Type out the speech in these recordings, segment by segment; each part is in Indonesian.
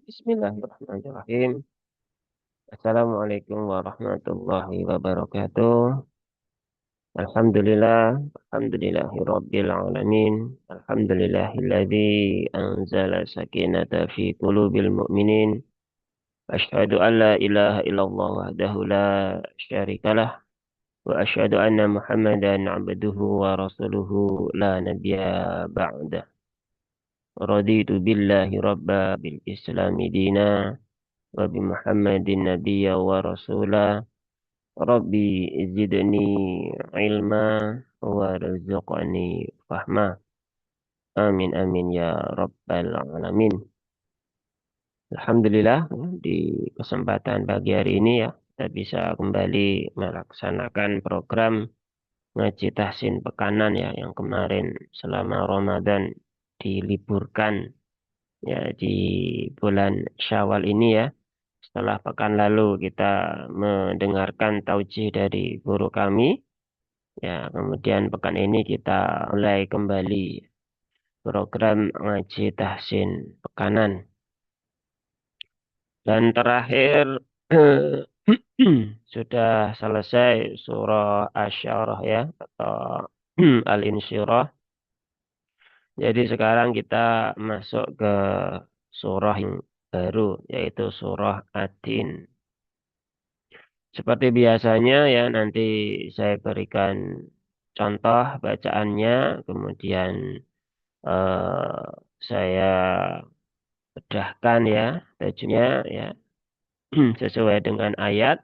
Bismillahirrahmanirrahim. Assalamualaikum warahmatullahi wabarakatuh. Alhamdulillah, alhamdulillahirabbil alamin. Alhamdulillahilladzi anzala sakinata fi qulubil mu'minin. Asyhadu an la ilaha illallah wahdahu la syarikalah wa asyhadu anna Muhammadan abduhu wa rasuluhu la nabiyya ba'da. Raditu billahi rabba bil islami dina wa bi Muhammadin nabiyya wa rasula. Rabbi zidni ilma warzuqni fahma. Amin amin ya rabbal alamin. Alhamdulillah di kesempatan pagi hari ini ya kita bisa kembali melaksanakan program ngaji tahsin pekanan ya yang kemarin selama Ramadan diliburkan ya di bulan Syawal ini ya. Setelah pekan lalu kita mendengarkan taujih dari guru kami. Ya, kemudian pekan ini kita mulai kembali program ngaji tahsin pekanan. Dan terakhir sudah selesai surah Asy-Syarah ya atau Al-Insyirah. Jadi sekarang kita masuk ke surah yang baru yaitu surah Ad-Din. Seperti biasanya ya nanti saya berikan contoh bacaannya, kemudian eh, saya bedahkan ya bajunya ya sesuai dengan ayat.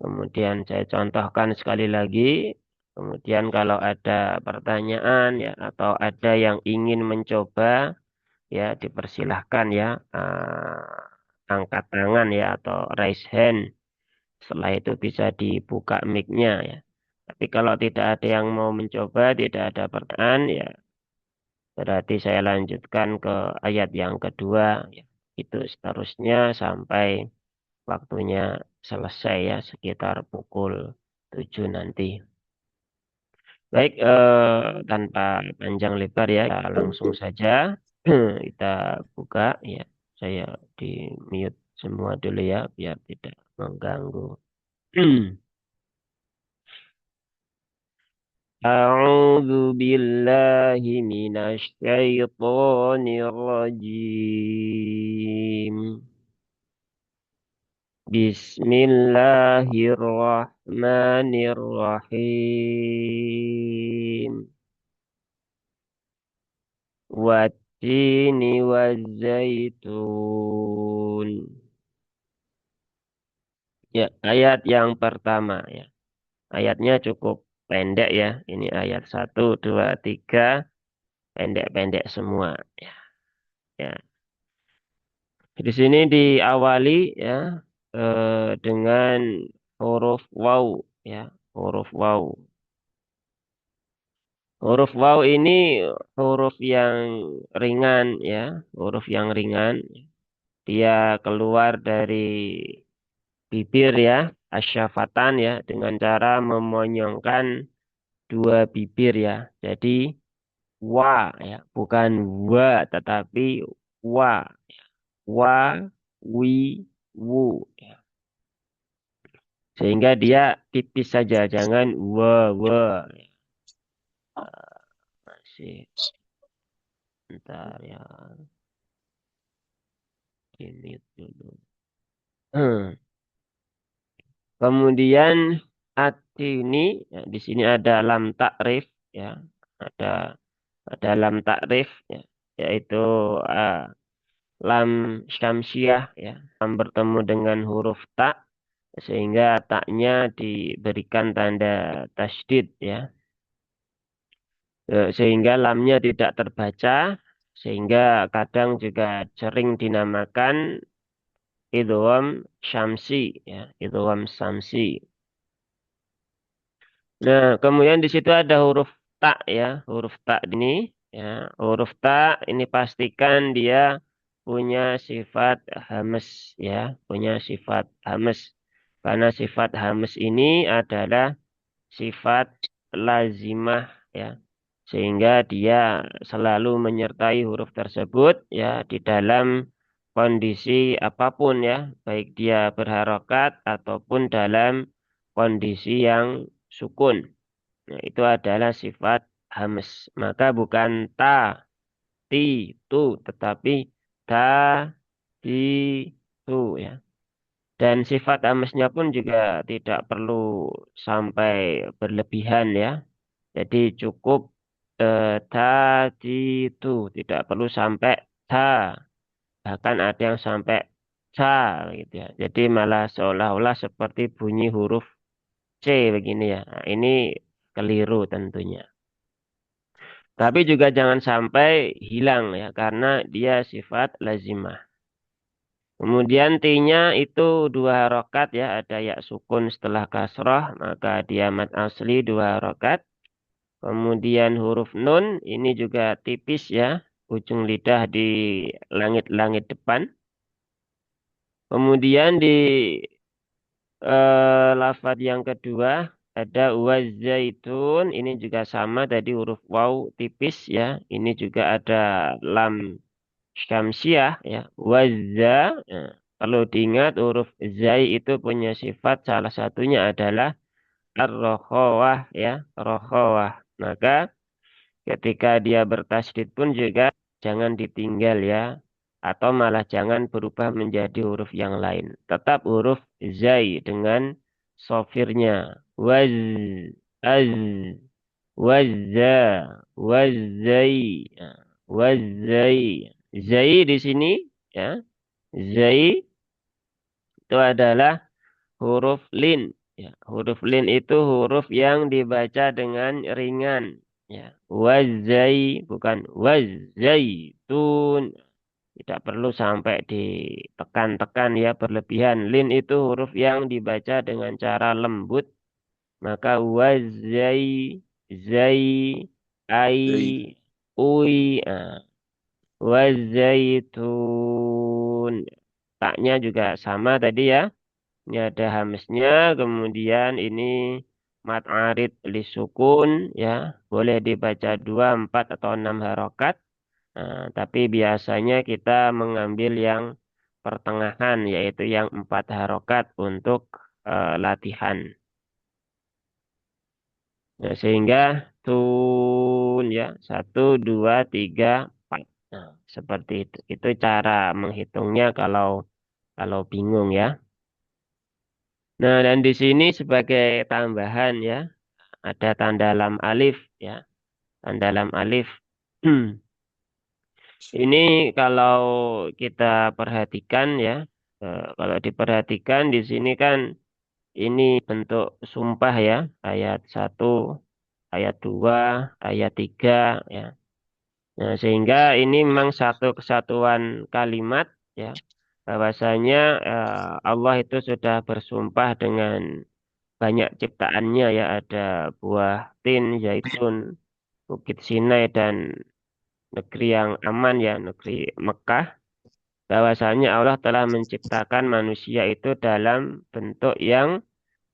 Kemudian saya contohkan sekali lagi. Kemudian kalau ada pertanyaan ya atau ada yang ingin mencoba ya dipersilahkan ya angkat tangan ya atau raise hand. Setelah itu bisa dibuka mic-nya ya. Tapi kalau tidak ada yang mau mencoba, tidak ada pertanyaan ya berarti saya lanjutkan ke ayat yang kedua. Ya. Itu seterusnya sampai waktunya selesai ya sekitar pukul 7 nanti. Baik, tanpa panjang lebar ya, kita langsung saja kita buka ya. Saya di mute semua dulu ya biar tidak mengganggu. أعوذ بالله من الشيطان الرجيم. بسم الله الرحمن الرحيم. والتين والزيتون. Ya, ayat yang pertama ya. Ayatnya cukup pendek ya. Ini ayat satu, 2, 3. Pendek-pendek semua. Ya, ya. Di sini diawali ya dengan huruf waw ya, huruf waw. Huruf waw ini huruf yang ringan ya, huruf yang ringan. Dia keluar dari bibir ya, asyafatan ya, dengan cara memonyongkan dua bibir ya. Jadi wa ya, bukan wa tetapi wa, wa, wi, wu. Ya. Sehingga dia tipis saja, jangan wa. Masih bentar ya, ini dulu. Hmm. Kemudian ati ini, ya, di sini ada lam takrif, ya, ada lam takrif, ya, yaitu uh, lam syamsiah, ya, lam bertemu dengan huruf ta, sehingga taknya diberikan tanda tasydid, ya. Sehingga lamnya tidak terbaca, sehingga kadang juga sering dinamakan idgham syamsi ya, idgham syamsi. Nah, kemudian di situ ada huruf ta ya, huruf ta ini ya, huruf ta ini pastikan dia punya sifat hamas ya, punya sifat hamas. Karena sifat hamas ini adalah sifat lazimah ya. sehingga dia selalu menyertai huruf tersebut ya di dalam kondisi apapun ya, baik dia berharokat ataupun dalam kondisi yang sukun. Nah, itu adalah sifat hamas. Maka bukan ta, ti, tu, tetapi ta, ti, tu ya. Dan sifat hamasnya pun juga tidak perlu sampai berlebihan ya. Jadi cukup tadi itu tidak perlu sampai ta, bahkan ada yang sampai ca gitu ya. Jadi malah seolah-olah seperti bunyi huruf C begini ya. Nah, ini keliru tentunya. Tapi juga jangan sampai hilang ya karena dia sifat lazimah. Kemudian T-nya itu dua harokat ya, ada ya sukun setelah kasroh, maka dia mad asli dua harokat. Kemudian huruf nun ini juga tipis ya, ujung lidah di langit-langit depan. Kemudian di lafadz yang kedua ada wazaitun, ini juga sama tadi huruf waw tipis ya. Ini juga ada lam syamsiah ya, wazza. Nah, perlu diingat huruf zai itu punya sifat salah satunya adalah ar-rokhawah ya, rokhawah. Maka ketika dia bertasydid pun juga jangan ditinggal ya. Atau malah jangan berubah menjadi huruf yang lain. Tetap huruf zai dengan sofirnya. Waz, az, wazza, wazzai, ya, wazzai. Zai di sini ya. Zai itu adalah huruf lin. Ya, huruf lin itu huruf yang dibaca dengan ringan. Ya, wazai bukan wazaitun. Tidak perlu sampai ditekan-tekan ya berlebihan. Lin itu huruf yang dibaca dengan cara lembut. Maka wazai, zai, ai, Zai. ui, wazaitun. Taknya juga sama tadi ya. Ini ada hamznya, kemudian ini mat arid lisukun ya. Boleh dibaca 2, 4 atau 6 harokat. Nah, tapi biasanya kita mengambil yang pertengahan, yaitu yang 4 harokat untuk latihan. Nah, sehingga tun ya, 1, 2, 3, 4. Nah, seperti itu. Itu cara menghitungnya kalau bingung ya. Nah, dan di sini sebagai tambahan ya, ada tanda lam alif ya. Tanda lam alif. Ini kalau kita perhatikan ya, kalau diperhatikan di sini kan ini bentuk sumpah ya, ayat 1, ayat 2, ayat 3 ya. Nah, sehingga ini memang satu kesatuan kalimat ya, bahwasanya Allah itu sudah bersumpah dengan banyak ciptaannya ya, ada buah tin, zaitun, Bukit Sinai dan negeri yang aman ya, negeri Mekah. Bahwasanya Allah telah menciptakan manusia itu dalam bentuk yang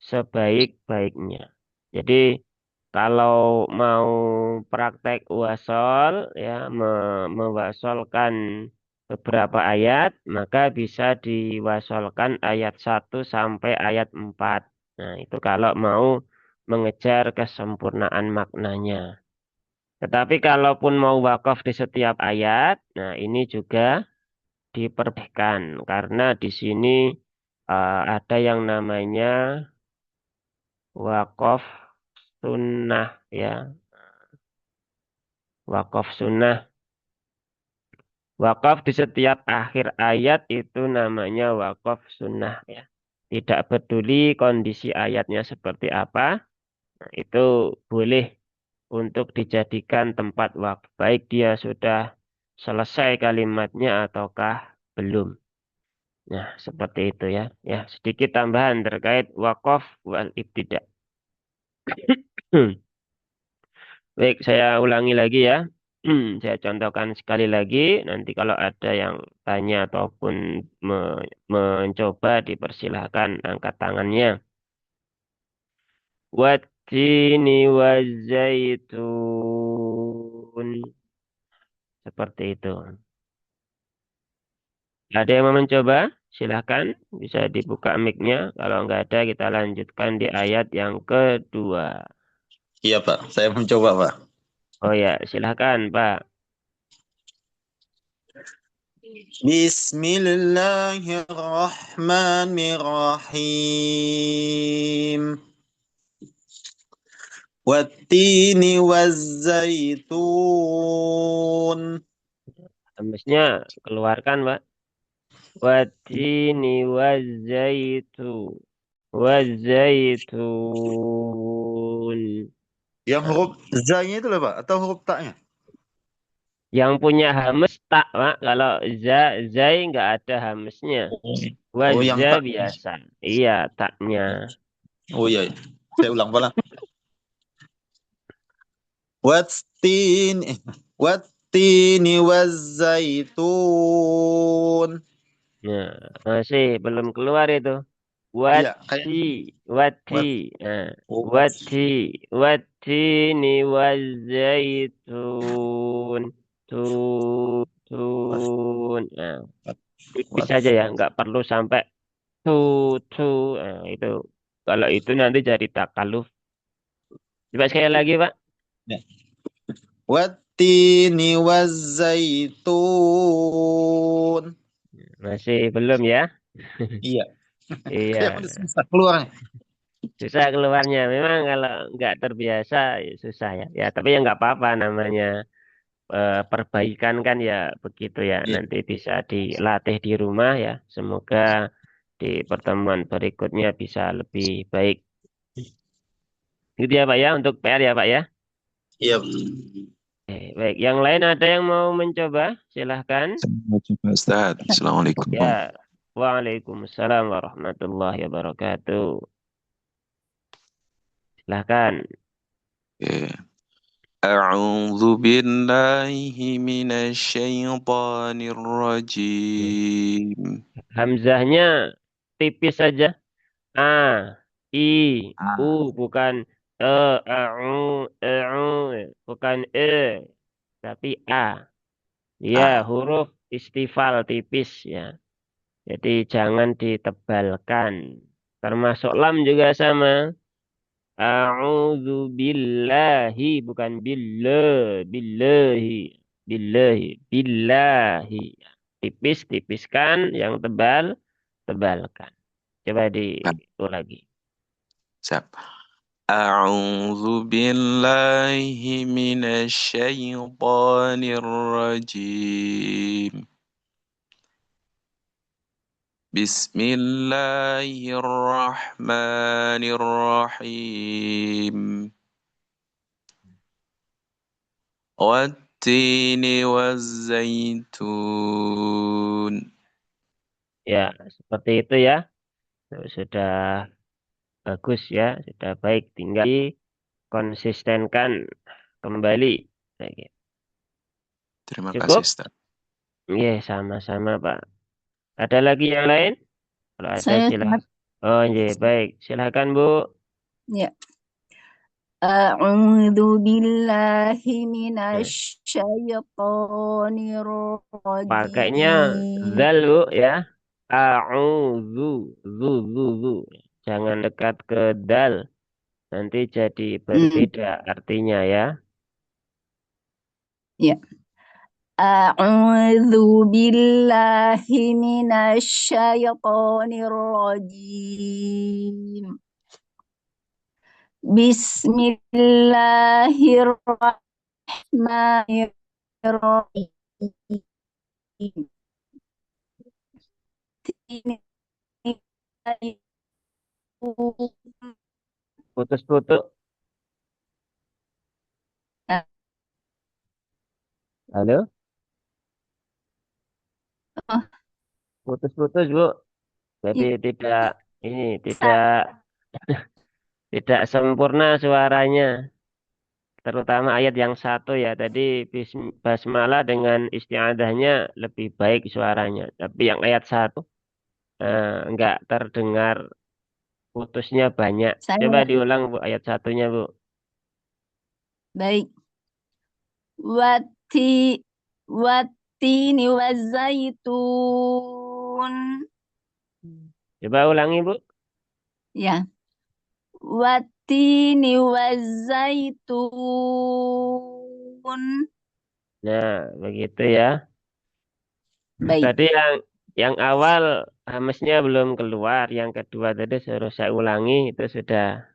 sebaik-baiknya. Jadi kalau mau praktek wasol ya mewasolkan beberapa ayat, maka bisa diwasolkan ayat 1 sampai ayat 4. Nah, itu kalau mau mengejar kesempurnaan maknanya. Tetapi kalaupun mau wakaf di setiap ayat, nah ini juga diperbolehkan karena di sini ada yang namanya wakaf sunnah ya, wakaf sunnah. Wakaf di setiap akhir ayat itu namanya wakaf sunnah ya. Tidak peduli kondisi ayatnya seperti apa, nah, itu boleh untuk dijadikan tempat wakaf. Baik dia sudah selesai kalimatnya ataukah belum. Nah, seperti itu ya. Ya, sedikit tambahan terkait wakaf wal ibtida. Baik, saya ulangi lagi ya. Saya contohkan sekali lagi. Nanti kalau ada yang tanya ataupun mencoba dipersilahkan angkat tangannya. Wattini wazaitun. Seperti itu. Ada yang mau mencoba? Silahkan. Bisa dibuka mic-nya. Kalau nggak ada, kita lanjutkan di ayat yang kedua. Iya, Pak. Saya mencoba, Pak. Oh ya, silahkan, Pak. Bismillahirrahmanirrahim. Wattini wazzaitun. Habisnya keluarkan, Pak. Watini wazaitu. Wazaitun. Yang Nah, huruf zanya itu loh, Pak, atau huruf taknya? yang punya hames tak, Pak. Kalau zai nggak ada hamesnya. Oh, yang Wazza tak. biasa. Iya, taknya. Oh iya, iya. Saya ulang, Pak. Wattini wattini wazzaitun. Nah, masih belum keluar itu. Iya, Wati, kayak wati, wat nah, oh, wati, watini wazaitun, tun. Nah, tipis wat. saja ya, nggak perlu sampai tu, tu. Nah, itu. Kalau itu nanti jadi takaluf. Coba sekali lagi, Pak. Ya. Wattini wazzaitun. Masih belum ya? Iya, kayak Iya. udah susah keluarnya. Susah keluarnya. Memang kalau nggak terbiasa ya susah ya. Ya, tapi ya nggak apa-apa namanya perbaikan kan ya begitu ya. Iya. Nanti bisa dilatih di rumah ya. Semoga di pertemuan berikutnya bisa lebih baik. Gitu ya Pak ya untuk PR ya Pak ya. Iya. Baik, yang lain ada yang mau mencoba? Silahkan. Assalamualaikum Ustaz. Assalamualaikum. Ya. Waalaikumsalam warahmatullahi wabarakatuh. Silahkan. Ya. A'udzu billahi minasy syaithanir rajim. Hamzahnya tipis saja. A, I, U, Ah, bukan u, bukan tapi A. Ya, ah. huruf istifal tipis ya. Jadi jangan ditebalkan. Termasuk lam juga sama. A'udzu billahi, bukan billahi, billahi. Tipis, tipiskan, yang tebal, tebalkan. Coba itu lagi. Siap. A'udzu billahi minasy syaithanir rajim. Bismillahirrahmanirrahim. والتين والزيتون. Ya, seperti itu ya. Sudah bagus ya, sudah baik. Tinggal konsistenkan kembali. Oke. Terima kasih Cukup? Ustaz. Iya, sama-sama Pak. Ada lagi yang lain? Kalau ada Saya silahkan. Ustaz. Oh iya, baik. Silakan Bu. Ya. A'udzu billahi Nah, minasy syaithanir pakainya rajim. zal Bu ya. A'udzu, zu. Jangan dekat ke dal. Nanti jadi Hmm, berbeda artinya ya. ya. A'udzu billahi minasy syaithanir rajim. Bismillahirrahmanirrahim. Ini Putus-putus. Halo? Putus-putus Bu. Jadi tidak ini tidak sempurna suaranya. Terutama ayat yang satu ya. Tadi basmalah dengan isti'adahnya lebih baik suaranya. Tapi yang ayat satu enggak terdengar putusnya banyak. Coba saya diulang Bu ayat satunya Bu. baik. wati watini wazaitun. Coba ulangi, Bu. Ya, watini wazaitun. Nah, begitu ya. Baik. Tadi yang awal hamesnya belum keluar, yang kedua tadi suruh saya ulangi itu sudah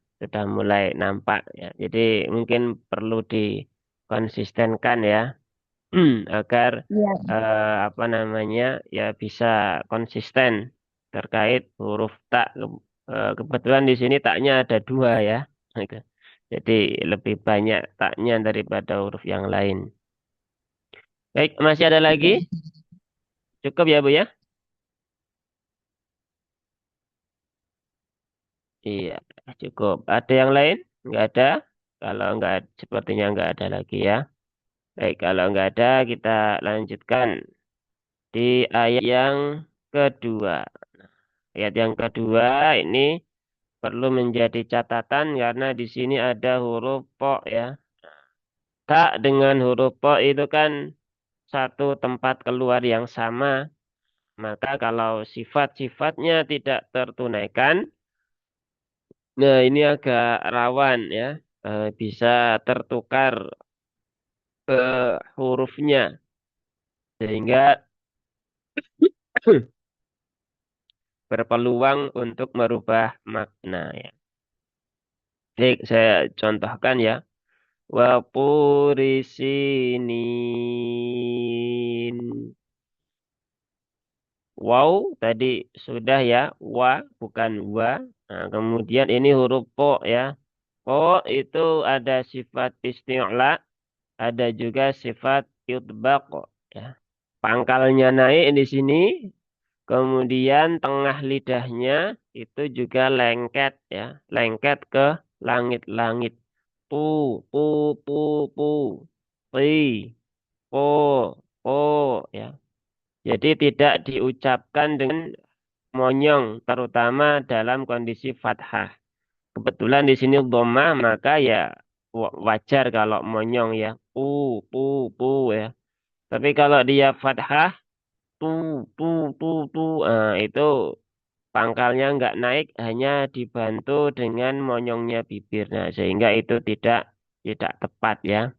mulai nampak ya. Jadi mungkin perlu dikonsistenkan ya, agar Ya. apa namanya ya bisa konsisten terkait huruf tak. Kebetulan di sini taknya ada dua ya. Jadi lebih banyak taknya daripada huruf yang lain. Baik, masih ada lagi? Cukup ya, Bu ya? Iya, cukup. Ada yang lain? Nggak ada? Kalau nggak, sepertinya nggak ada lagi ya. Baik, kalau nggak ada, kita lanjutkan di ayat yang kedua. Ayat yang kedua ini perlu menjadi catatan karena di sini ada huruf po ya. Tak dengan huruf po itu kan satu tempat keluar yang sama. Maka kalau sifat-sifatnya tidak tertunaikan, nah ini agak rawan ya. Bisa tertukar hurufnya sehingga berpeluang untuk merubah makna ya. Baik, saya contohkan ya. Wa purisinin. Wow tadi sudah ya. Wa bukan wa. Nah, kemudian ini huruf po ya. Po itu ada sifat isti'la, ada juga sifat yutbaq ya. Pangkalnya naik di sini. Kemudian tengah lidahnya itu juga lengket ya, lengket ke langit-langit. Pu, pu, pu, pu, pi, po, po ya. Jadi tidak diucapkan dengan monyong, terutama dalam kondisi fathah. Kebetulan di sini dhammah, maka ya wajar kalau monyong ya. Pu, pu ya. Tapi kalau dia fathah, tu, tu. Itu pangkalnya nggak naik, hanya dibantu dengan monyongnya bibir. Nah, sehingga itu tidak tepat ya.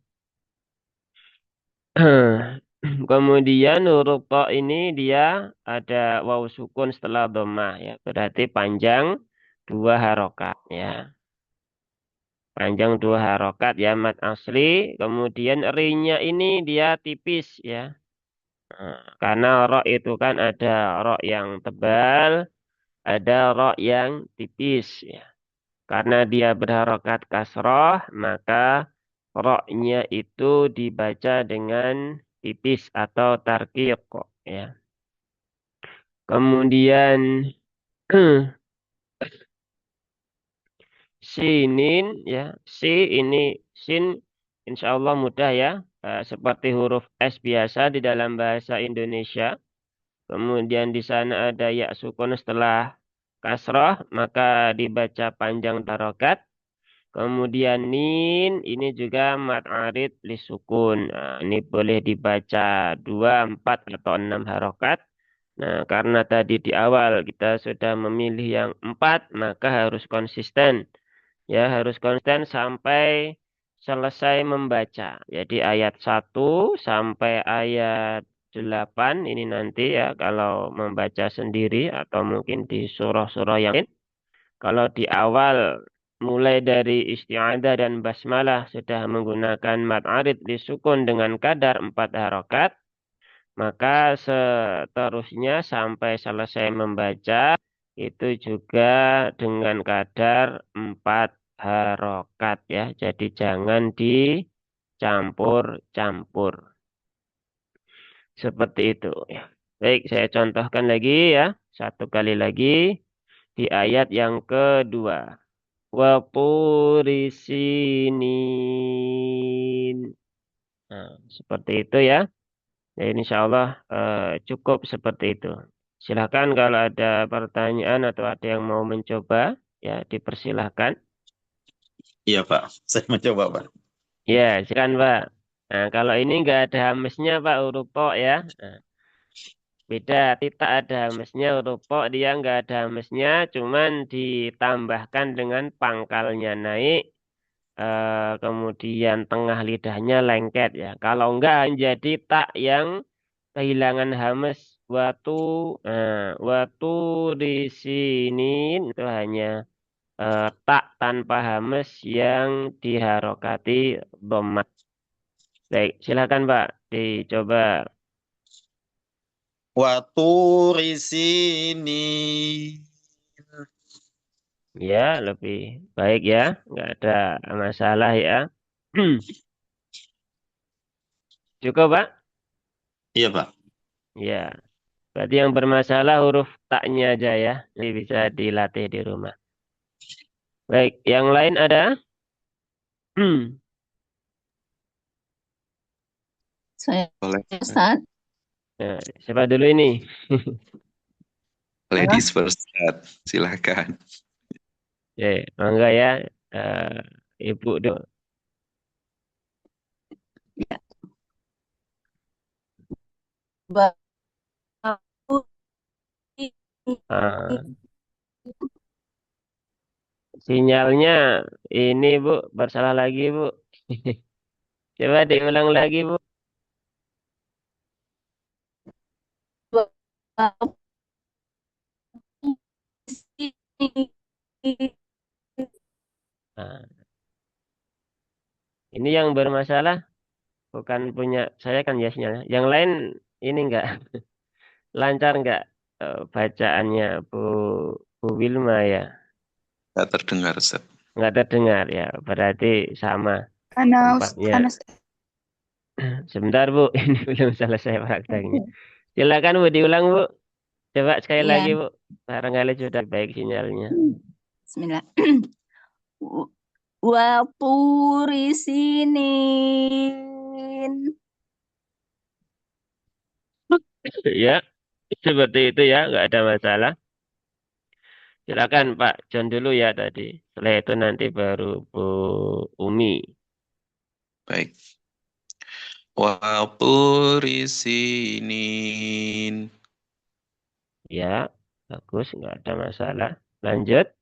Kemudian huruf to ini dia ada waw sukun setelah dhammah ya. Berarti panjang dua harokat ya. Panjang dua harokat ya mad asli. Kemudian ri-nya ini dia tipis ya. Karena ro itu kan ada ro yang tebal, ada ro yang tipis ya. Karena dia berharokat kasroh, maka ro-nya itu dibaca dengan tipis atau tarqiq ya. Kemudian sinin ya. Si ini sin insya Allah mudah ya. Seperti huruf S biasa di dalam bahasa Indonesia. Kemudian di sana ada ya sukun setelah kasroh, maka dibaca panjang tarokat. Kemudian nin ini juga mad arid li sukun. Nah, ini boleh dibaca 2, 4 atau 6 harokat. Nah, karena tadi di awal kita sudah memilih yang 4, maka harus konsisten. Ya, harus konsisten sampai selesai membaca. Jadi ayat 1 sampai ayat 8 ini nanti ya kalau membaca sendiri atau mungkin di surah-surah yang lain. Kalau di awal mulai dari isti'adah dan basmalah sudah menggunakan mad arid disukun dengan kadar 4 harokat, maka seterusnya sampai selesai membaca itu juga dengan kadar 4 harokat ya. Jadi jangan dicampur-campur. Seperti itu ya. Baik, saya contohkan lagi ya. Satu kali lagi di ayat yang kedua. Wa purisinin. Nah, seperti itu ya. Ya, insya Allah cukup seperti itu. Silakan kalau ada pertanyaan atau ada yang mau mencoba, ya dipersilahkan. Iya, Pak. Saya mencoba, Pak. Ya, silakan Pak. Nah, kalau ini nggak ada hamesnya Pak, huruf po ya. Nah, beda, tidak ada hamesnya, huruf po dia nggak ada hamesnya, cuman ditambahkan dengan pangkalnya naik, kemudian tengah lidahnya lengket ya. Kalau enggak jadi tak yang kehilangan hames. Watu, watu di sini itu hanya tak tanpa hames yang diharokati dhamma. Baik, silakan Pak, dicoba. Waturi sini. Ya, lebih baik ya, nggak ada masalah ya. Cukup Pak? Iya, Pak. Ya, berarti yang bermasalah huruf taknya aja ya. Ini bisa dilatih di rumah. Baik, yang lain ada? Saya Boleh. Ustaz. Nah, siapa dulu ini? Ladies first, Ustaz. Silakan. Ya, mangga ya. Ibu dulu. Ya. Batu Ah, sinyalnya ini Bu, bersalah lagi Bu. Coba diulang lagi Bu. Nah, ini yang bermasalah bukan punya saya kan ya sinyalnya. Yang lain ini enggak lancar enggak bacaannya Bu Wilma ya? Tak terdengar, Ustaz. Enggak terdengar ya. Berarti sama tempatnya. Sebentar Bu, ini belum selesai prakteknya. Silakan Bu diulang Bu. Coba sekali Iya, lagi Bu. Barangkali sudah baik sinyalnya. Bismillah. Wa turi sinin. Ya, seperti itu ya, enggak ada masalah. Silakan Pak John dulu ya tadi. Setelah itu nanti baru Bu Umi. Baik. Waturi sinin. Ya, bagus, nggak ada masalah. Lanjut.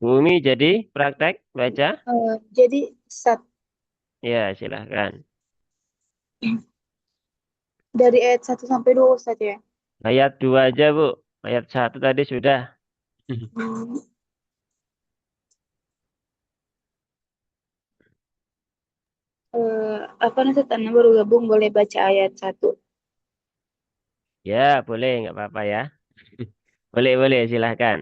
Bu Umi jadi praktek baca. Jadi Ya, silahkan. dari ayat 1 sampai 2 Ustaz ya. Ayat 2 aja Bu. Ayat 1 tadi sudah. Hmm, apa nih Ustaz? Anda baru gabung boleh baca ayat 1. Ya, boleh, nggak apa-apa ya. Boleh, boleh, silahkan.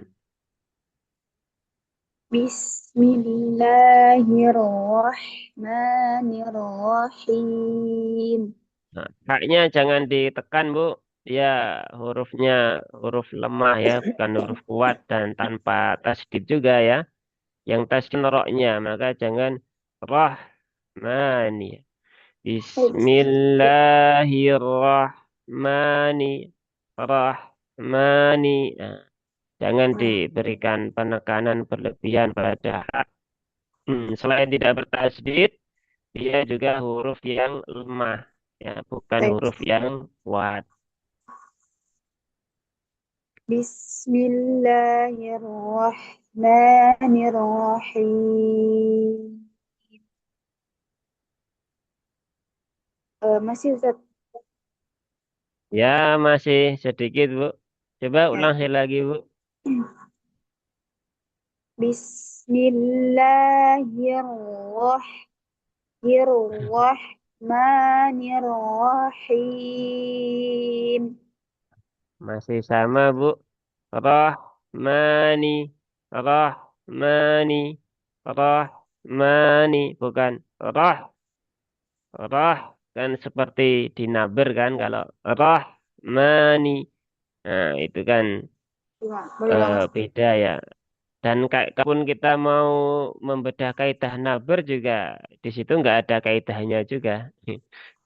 Bismillahirrahmanirrahim. Nah, haknya jangan ditekan, Bu. Ya, hurufnya huruf lemah ya, bukan huruf kuat dan tanpa tasdid juga ya. Yang tasdid roknya, maka jangan rahmani. Oh, Bismillahirrahmanirrahim. Nah, jangan nah, diberikan penekanan berlebihan pada hak. Selain tidak bertasdid, dia juga huruf yang lemah, ya, bukan baik. huruf yang kuat. Bismillahirrahmanirrahim. Masih Ustaz. Ya, masih sedikit, Bu. Coba Ya. ulang sekali lagi, Bu. Bismillahirrahmanirrahim. Masih sama, Bu. Rahmani, Rahmani, Rahmani. Bukan Rah, Rah. Kan seperti dinaber kan kalau Rahmani. Nah, itu kan Boleh banget. beda ya. Dan kalaupun kita mau membedah kaidah naber juga di situ nggak ada kaidahnya juga.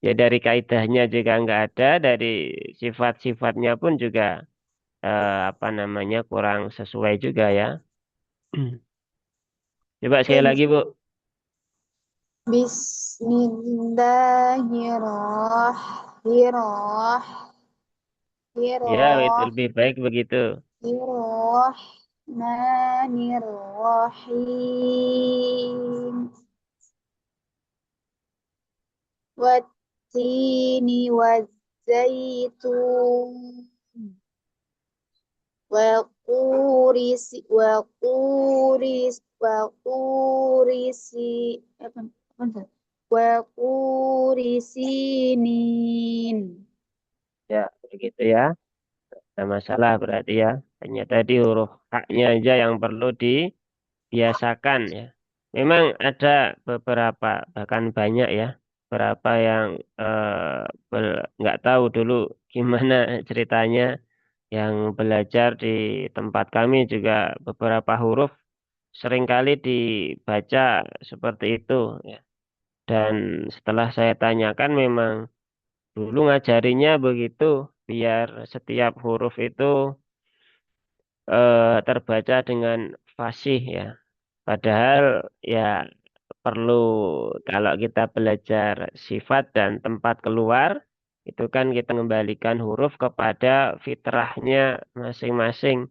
Ya dari kaidahnya juga nggak ada, dari sifat-sifatnya pun juga apa namanya kurang sesuai juga ya. Coba sekali lagi, Bu. Ya, lebih baik begitu. Bismillahirrahmanirrahim. Wattini wazzaitun. Wa quri sinin. Ya, begitu ya. Ada masalah berarti ya. Hanya tadi huruf haknya aja yang perlu dibiasakan ya. Memang ada beberapa, bahkan banyak ya. Beberapa yang nggak tahu dulu gimana ceritanya. Yang belajar di tempat kami juga beberapa huruf seringkali dibaca seperti itu ya. Dan setelah saya tanyakan memang dulu ngajarinya begitu biar setiap huruf itu terbaca dengan fasih ya. Padahal ya perlu kalau kita belajar sifat dan tempat keluar itu kan kita mengembalikan huruf kepada fitrahnya masing-masing.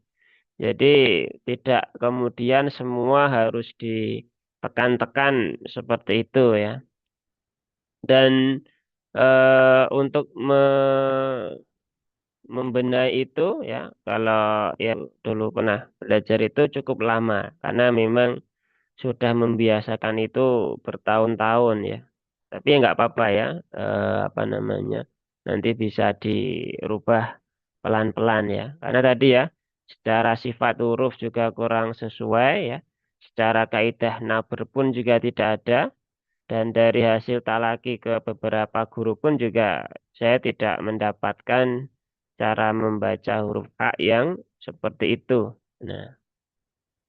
Jadi tidak kemudian semua harus ditekan-tekan seperti itu ya. Dan untuk membenahi itu ya, kalau yang dulu pernah belajar itu cukup lama karena memang sudah membiasakan itu bertahun-tahun ya. Tapi ya nggak apa-apa ya, apa namanya, nanti bisa dirubah pelan-pelan ya. Karena tadi ya, secara sifat huruf juga kurang sesuai ya. Secara kaidah naber pun juga tidak ada. Dan dari hasil talaki ke beberapa guru pun juga saya tidak mendapatkan cara membaca huruf A yang seperti itu. Nah,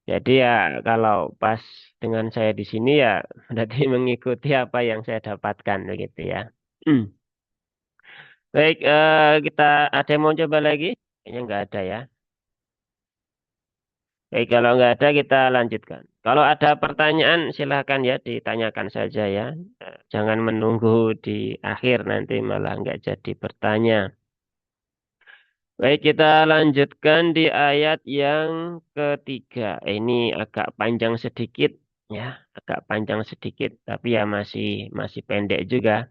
jadi ya kalau pas dengan saya di sini ya berarti mengikuti apa yang saya dapatkan begitu ya. Baik, kita ada yang mau coba lagi? Kayaknya nggak ada ya. Baik, kalau nggak ada kita lanjutkan. Kalau ada pertanyaan silahkan ya ditanyakan saja ya. Jangan menunggu di akhir nanti malah nggak jadi bertanya. Baik, kita lanjutkan di ayat yang ketiga. Ini agak panjang sedikit ya, agak panjang sedikit, tapi ya masih pendek juga.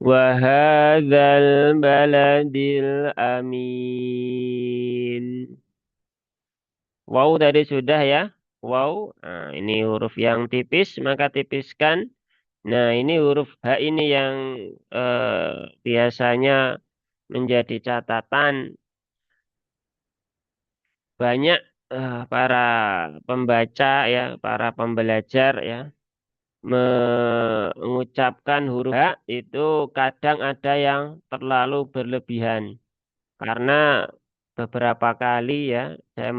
Wahadzal baladil amin. Wow tadi sudah ya. Wow, nah, ini huruf yang tipis, maka tipiskan. Nah, ini huruf H ini yang biasanya menjadi catatan banyak para pembaca ya, para pembelajar ya, mengucapkan huruf H itu kadang ada yang terlalu berlebihan. Karena beberapa kali ya, saya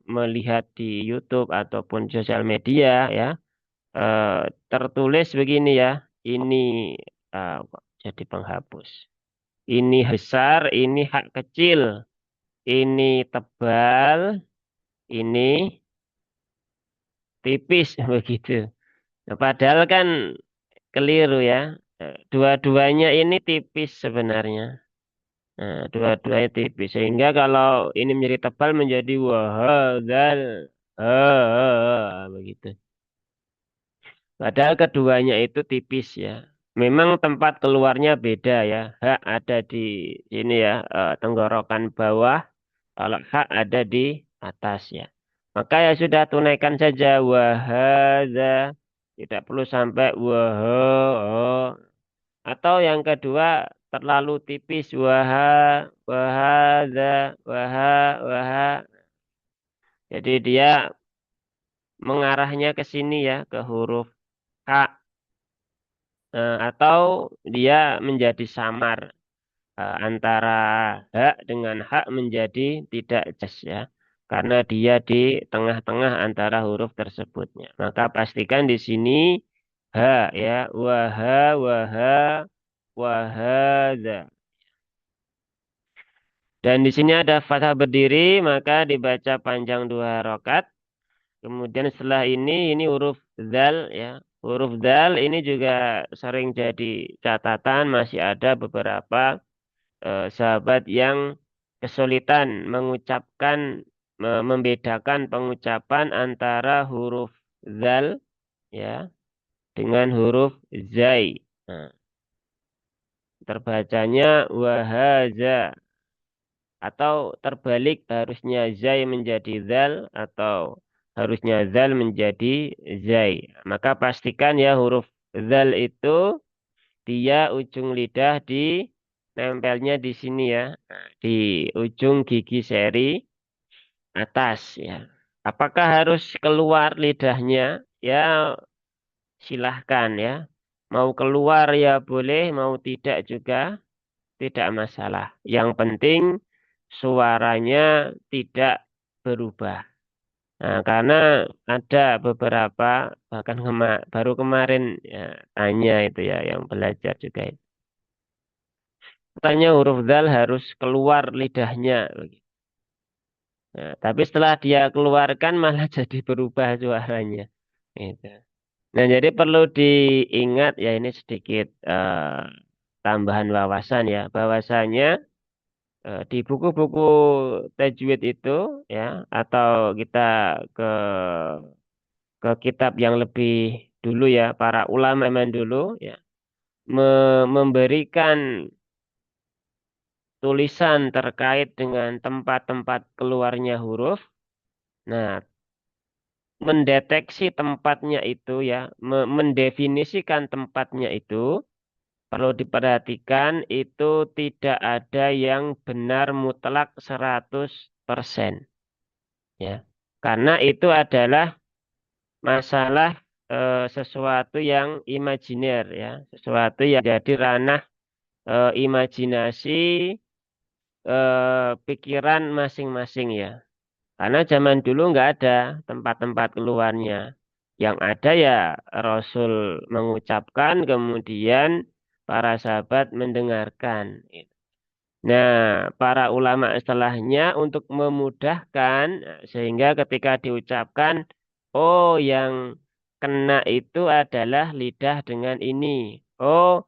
melihat di YouTube ataupun sosial media ya, tertulis begini ya, ini kok jadi penghapus. Ini besar, ini hak kecil, ini tebal, ini tipis begitu. Nah, padahal kan keliru ya. Dua-duanya ini tipis sebenarnya. Nah, dua-duanya tipis. Sehingga kalau ini menjadi tebal menjadi wahadzal. Begitu. Padahal keduanya itu tipis ya. Memang tempat keluarnya beda ya. Hak ada di sini ya, tenggorokan bawah. Kalau hak ada di atas ya. Maka ya sudah tunaikan saja wahadza. Tidak perlu sampai atau yang kedua terlalu tipis wahadza, waha. Jadi dia mengarahnya ke sini ya, ke huruf H. Atau dia menjadi samar. Antara hak dengan hak menjadi tidak jas ya. Karena dia di tengah-tengah antara huruf tersebutnya. Maka pastikan di sini ha ya, waha, wahadza. Dan di sini ada fathah berdiri, maka dibaca panjang 2 rakaat. Kemudian setelah ini huruf zal ya. Huruf zal ini juga sering jadi catatan, masih ada beberapa sahabat yang kesulitan mengucapkan, membedakan pengucapan antara huruf zal ya dengan huruf zai. Nah, terbacanya wahaza atau terbalik, harusnya zai menjadi zal atau harusnya zal menjadi zai. Maka pastikan ya huruf zal itu dia ujung lidah di nempelnya di sini ya, di ujung gigi seri atas ya. Apakah harus keluar lidahnya? Ya silahkan ya. Mau keluar ya boleh, mau tidak juga tidak masalah. Yang penting suaranya tidak berubah. Nah, karena ada beberapa bahkan baru kemarin ya, tanya itu ya yang belajar juga itu. Katanya huruf dal harus keluar lidahnya. Nah, tapi setelah dia keluarkan malah jadi berubah suaranya. Gitu. Nah, jadi perlu diingat ya ini sedikit tambahan wawasan ya. Bahwasanya di buku-buku tajwid itu ya atau kita ke kitab yang lebih dulu ya, para ulama zaman dulu ya memberikan tulisan terkait dengan tempat-tempat keluarnya huruf. Nah, mendeteksi tempatnya itu ya, mendefinisikan tempatnya itu perlu diperhatikan itu tidak ada yang benar mutlak 100% ya. Karena itu adalah masalah sesuatu yang imajiner ya, sesuatu yang jadi ranah imajinasi pikiran masing-masing ya. Karena zaman dulu nggak ada tempat-tempat keluarnya. Yang ada ya Rasul mengucapkan, kemudian para sahabat mendengarkan. Nah, para ulama setelahnya untuk memudahkan, sehingga ketika diucapkan, oh yang kena itu adalah lidah dengan ini. Oh,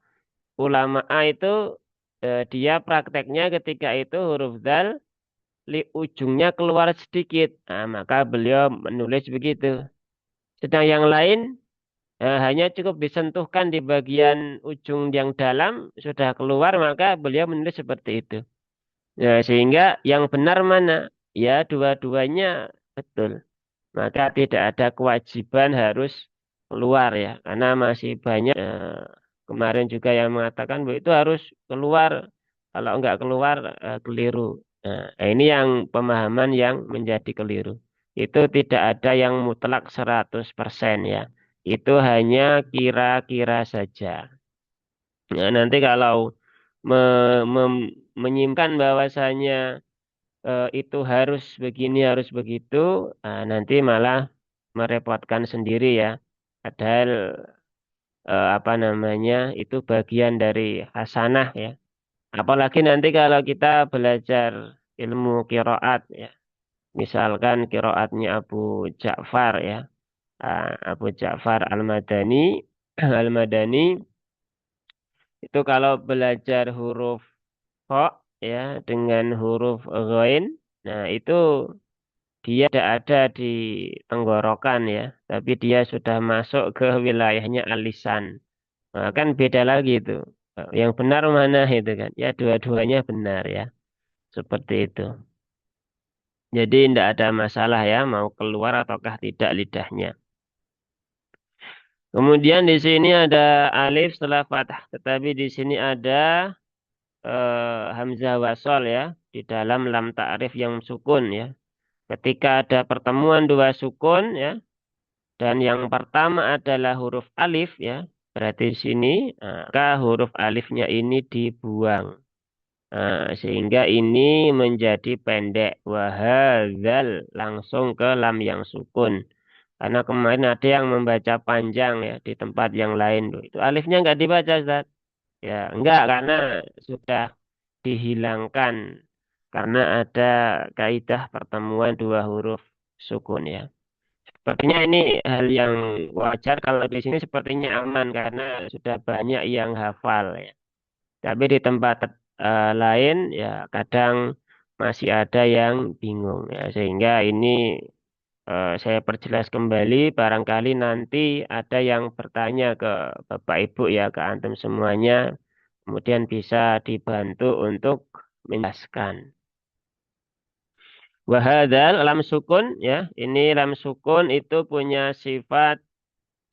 ulama A itu dia prakteknya ketika itu huruf dal ujungnya keluar sedikit. Nah, maka beliau menulis begitu. Sedang yang lain hanya cukup disentuhkan di bagian ujung yang dalam sudah keluar, maka beliau menulis seperti itu. Nah, sehingga yang benar mana? Ya, dua-duanya betul. Maka tidak ada kewajiban harus keluar ya, karena masih banyak kemarin juga yang mengatakan bahwa itu harus keluar. Kalau enggak keluar keliru. Nah, ini yang pemahaman yang menjadi keliru. Itu tidak ada yang mutlak 100% ya. Itu hanya kira-kira saja. Nah, nanti kalau menyimpan bahwasanya itu harus begini, harus begitu, nanti malah merepotkan sendiri ya. Padahal apa namanya itu bagian dari hasanah ya. Apalagi nanti kalau kita belajar ilmu kiroat ya. Misalkan kiroatnya Abu Ja'far ya. Abu Ja'far Al-Madani. Al-Madani itu kalau belajar huruf ho ya dengan huruf ghain. Nah itu dia tidak ada di tenggorokan ya. Tapi dia sudah masuk ke wilayahnya alisan. Nah, kan beda lagi itu. Yang benar mana itu kan? Ya dua-duanya benar ya. Seperti itu. Jadi tidak ada masalah ya mau keluar ataukah tidak lidahnya. Kemudian di sini ada alif setelah fathah, tetapi di sini ada hamzah wasol ya di dalam lam ta'rif yang sukun ya. Ketika ada pertemuan dua sukun ya, dan yang pertama adalah huruf alif ya, berarti di sini maka huruf alifnya ini dibuang. Sehingga ini menjadi pendek. Wahadzal langsung ke lam yang sukun. Karena kemarin ada yang membaca panjang ya di tempat yang lain. Itu alifnya nggak dibaca, Ustaz. Ya, enggak karena sudah dihilangkan karena ada kaidah pertemuan dua huruf sukun ya. Sepertinya ini hal yang wajar kalau di sini sepertinya aman karena sudah banyak yang hafal ya. Tapi di tempat lain ya kadang masih ada yang bingung ya. Sehingga ini saya perjelas kembali, barangkali nanti ada yang bertanya ke Bapak Ibu ya, ke antum semuanya, kemudian bisa dibantu untuk menjelaskan. Wahadal lam sukun ya, ini lam sukun itu punya sifat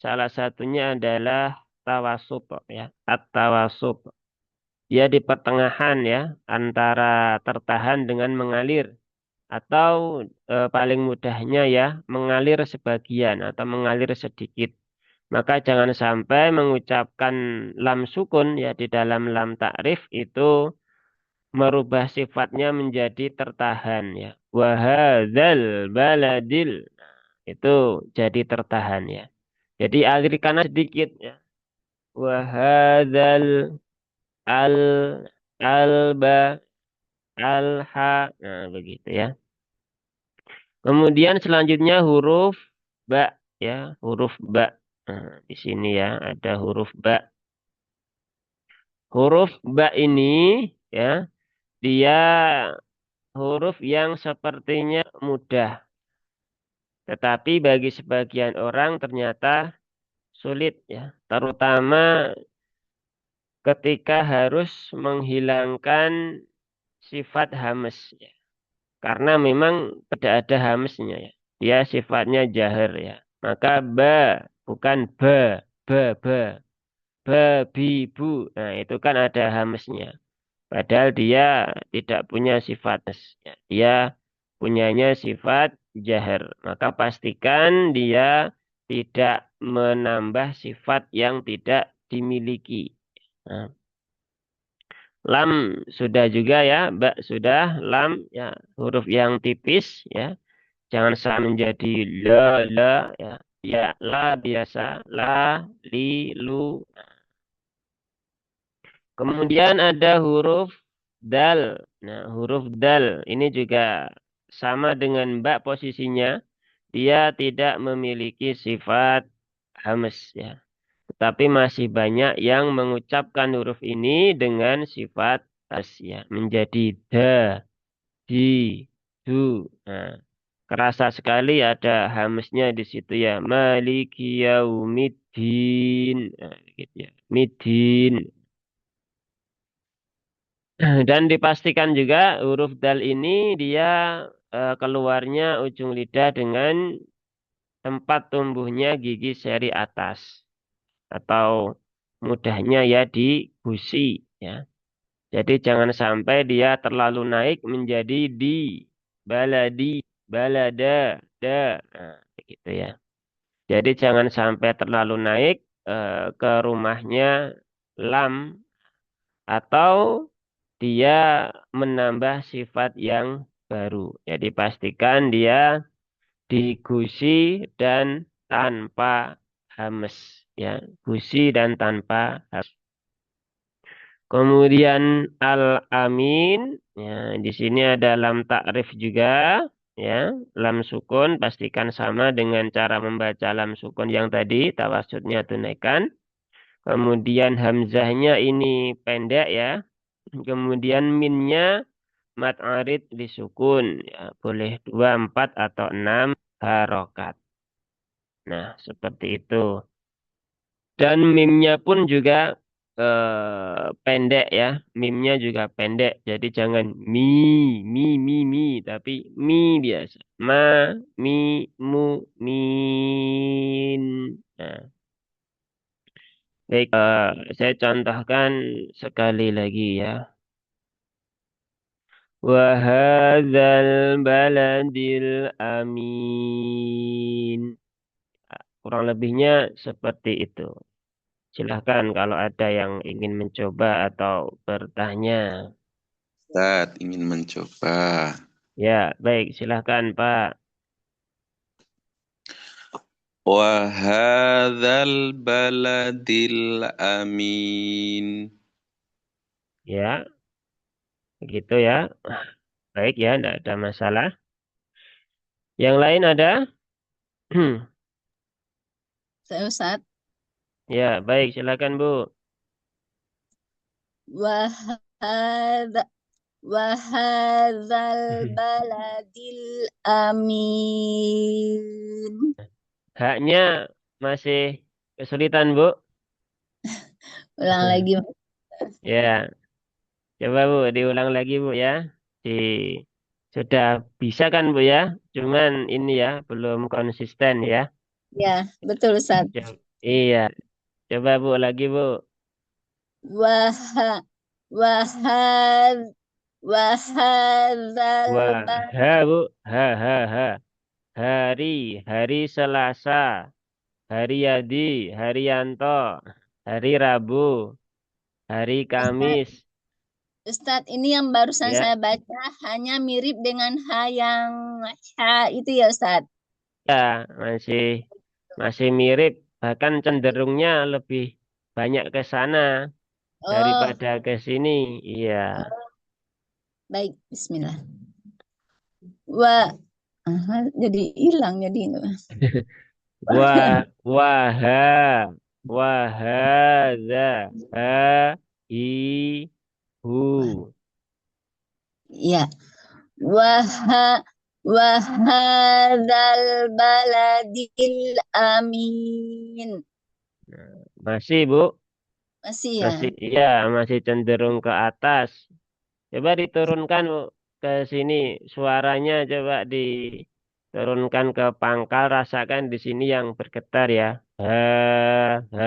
salah satunya adalah tawasut ya, at-tawasut. Dia di pertengahan ya, antara tertahan dengan mengalir atau paling mudahnya ya mengalir sebagian atau mengalir sedikit. Maka jangan sampai mengucapkan lam sukun ya di dalam lam ta'rif itu merubah sifatnya menjadi tertahan ya. Wahadzal baladil itu jadi tertahan ya. Jadi alirkan sedikit ya. Wahadzal al alba alha. Nah, begitu ya. Kemudian selanjutnya huruf ba ya, huruf ba. Nah, di sini ya ada huruf ba. Huruf ba ini ya, dia huruf yang sepertinya mudah, tetapi bagi sebagian orang ternyata sulit ya, terutama ketika harus menghilangkan sifat hamas ya. Karena memang tidak ada hamsnya ya. Dia sifatnya jahar ya. Maka ba bukan ba, babi bu. Nah, itu kan ada hamsnya. Padahal dia tidak punya sifat nas, ya. Dia punyanya sifat jahar. Maka pastikan dia tidak menambah sifat yang tidak dimiliki. Nah, lam sudah juga ya, ba sudah, lam ya huruf yang tipis ya. Jangan salah menjadi la ya. Ya, la biasa, la, li, lu. Kemudian ada huruf dal. Nah, huruf dal ini juga sama dengan ba posisinya. Dia tidak memiliki sifat hamas ya. Tetapi masih banyak yang mengucapkan huruf ini dengan sifat has ya. Menjadi da, di, du. Nah, kerasa sekali ada hamasnya di situ ya. Maliki yaumiddin. Nah, gitu ya. Midin. Dan dipastikan juga huruf dal ini dia keluarnya ujung lidah dengan tempat tumbuhnya gigi seri atas atau mudahnya ya di gusi ya. Jadi jangan sampai dia terlalu naik menjadi di, baladi, balada, da. Nah, begitu ya. Jadi jangan sampai terlalu naik ke rumahnya lam atau dia menambah sifat yang baru. Jadi pastikan dia digusi dan tanpa hamas. Ya, gusi dan tanpa hamas. Kemudian al-amin. Ya, di sini ada lam ta'rif juga. Ya, lam sukun pastikan sama dengan cara membaca lam sukun yang tadi. Tawasudnya tunaikan. Kemudian hamzahnya ini pendek ya. Kemudian minnya mat arid disukun. Ya, boleh 2, 4, atau 6 harokat. Nah, seperti itu. Dan mimnya pun juga pendek ya. Mimnya juga pendek. Jadi jangan mi. Tapi mi biasa. Ma, mi, mu, min. Nah, baik. Saya contohkan sekali lagi ya. Wahadzal baladil amin. Kurang lebihnya seperti itu. Silahkan kalau ada yang ingin mencoba atau bertanya. Ustaz ingin mencoba. Ya, baik. Silahkan, Pak. Wahadzal baladil amin. Ya, begitu ya. Baik ya, tidak ada masalah. Yang lain ada? Saya Ustaz. Ya, baik, silakan Bu. Wahada wahadzal baladil amin. Haknya masih kesulitan Bu. Ulang lagi. Ya, coba Bu, diulang lagi Bu ya. Di Sudah bisa kan Bu ya? Cuman ini ya, belum konsisten ya. Ya, betul Ustaz. Iya, coba Bu lagi Bu. Wah wahad wahadzal Wah, balad. ha Bu, ha. Hari Selasa, hari Yadi, hari Yanto, hari Rabu, hari Kamis. Ustadz, ini yang barusan Ya, saya baca hanya mirip dengan ha yang ha itu ya Ustadz. ya, masih masih mirip, bahkan cenderungnya lebih banyak ke sana Oh, daripada ke sini. Iya. oh, baik. Bismillah. Wah, jadi hilang jadi itu. Wah, waha, wahaza, ha, i, hu. Ya. Wah wahadzal baladil amin. Masih, Bu. Masih ya. Masih, iya, masih cenderung ke atas. Coba diturunkan, Bu, ke sini. Suaranya coba diturunkan ke pangkal. Rasakan di sini yang bergetar ya. Ha, ha,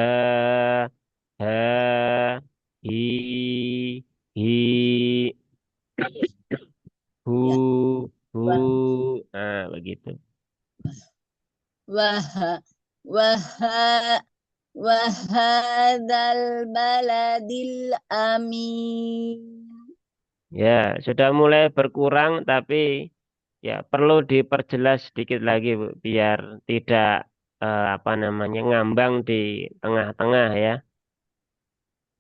ha, hi, Ya. hu. Wah Nah, begitu. wah wah wahadzal baladil amin. Ya, sudah mulai berkurang, tapi ya perlu diperjelas sedikit lagi, Bu, biar tidak apa namanya ngambang di tengah-tengah ya.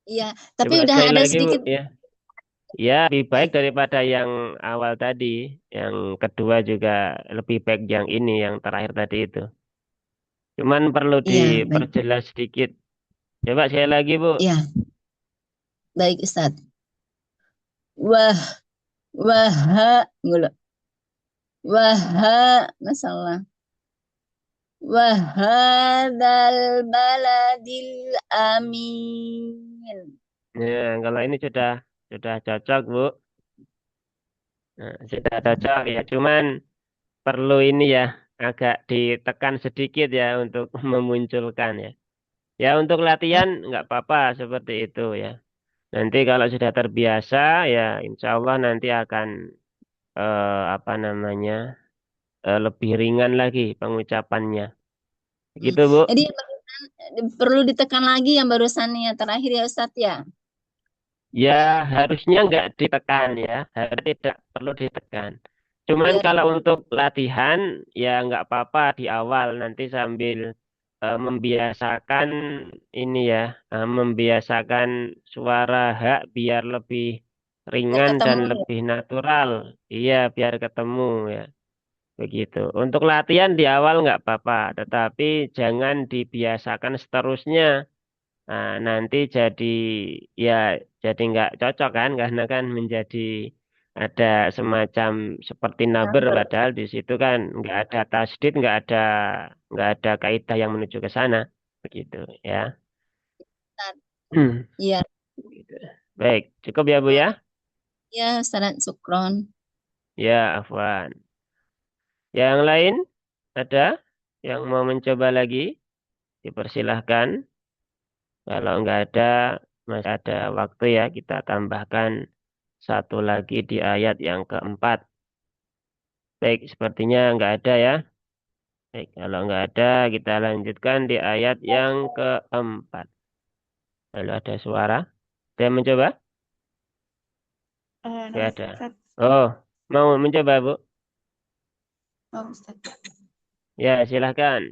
Iya, tapi Coba udah sekali ada lagi, Bu, sedikit. ya. Ya, lebih baik Ya, daripada yang awal tadi. Yang kedua juga lebih baik yang ini, yang terakhir tadi itu. Cuman perlu iya, baik. diperjelas sedikit. Coba sekali lagi, Bu. Iya, baik Ustaz. Wah, wah, enggak. Wah, masalah. Wahadal baladil amin. Ya, kalau ini sudah cocok, Bu. Nah, sudah cocok ya. Cuman perlu ini ya, agak ditekan sedikit ya untuk memunculkan ya. Ya untuk Oh, latihan nggak apa-apa seperti itu ya. Nanti kalau sudah terbiasa ya insya Allah nanti akan apa namanya lebih ringan lagi pengucapannya. hmm. Gitu Bu. Jadi yang barusan, perlu ditekan lagi yang barusan yang terakhir ya Ustaz ya. Ya harusnya nggak ditekan ya, harus tidak perlu ditekan. Cuman Biar kalau untuk latihan ya nggak apa-apa di awal nanti sambil membiasakan ini ya, membiasakan suara hak biar lebih biar ringan dan ketemu ya. lebih natural. Iya, biar ketemu ya, begitu. Untuk latihan di awal nggak apa-apa, tetapi jangan dibiasakan seterusnya. Nah, nanti ya jadi nggak cocok kan karena kan menjadi ada semacam seperti naber Number. padahal di situ kan nggak ada tasdid, nggak ada kaidah yang menuju ke sana begitu ya. Ustaz. Hmm, Iya, gitu. Baik, cukup ya Bu ya? ya Ustaz Sukron. Ya, Afwan. Yang lain ada yang mau mencoba lagi? Dipersilahkan. Kalau nggak ada, masih ada waktu ya kita tambahkan satu lagi di ayat yang keempat. Baik, sepertinya nggak ada ya. Baik, kalau nggak ada, kita lanjutkan di ayat yang keempat. Lalu ada suara. Ada yang mencoba? Nggak ada. Ustaz. Oh, mau mencoba, Bu? Oh, Ustaz. Ya, silahkan.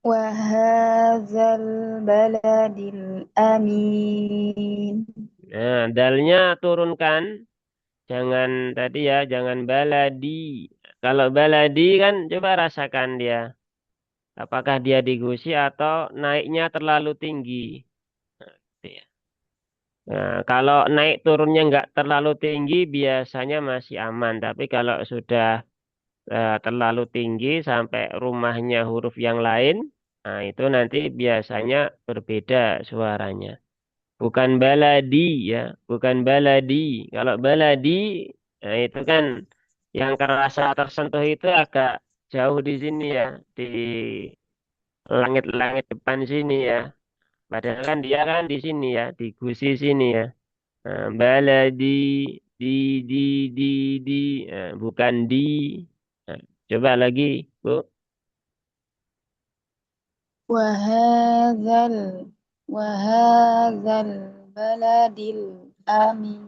Wahadzal baladil amin. Nah, dalnya turunkan. Jangan tadi ya, jangan baladi. Kalau baladi kan coba rasakan dia. Apakah dia digusi atau naiknya terlalu tinggi. Gitu ya. Nah, kalau naik turunnya nggak terlalu tinggi biasanya masih aman. Tapi kalau sudah terlalu tinggi sampai rumahnya huruf yang lain, nah itu nanti biasanya berbeda suaranya. Bukan baladi ya, bukan baladi. Kalau baladi, nah itu kan yang kerasa tersentuh itu agak jauh di sini ya, di langit-langit depan sini ya. Padahal kan dia kan di sini ya, di gusi sini ya. Nah, baladi, di, di, di, di, bukan di. Nah, coba lagi, Bu. وهذا وهذا البلد الآمن.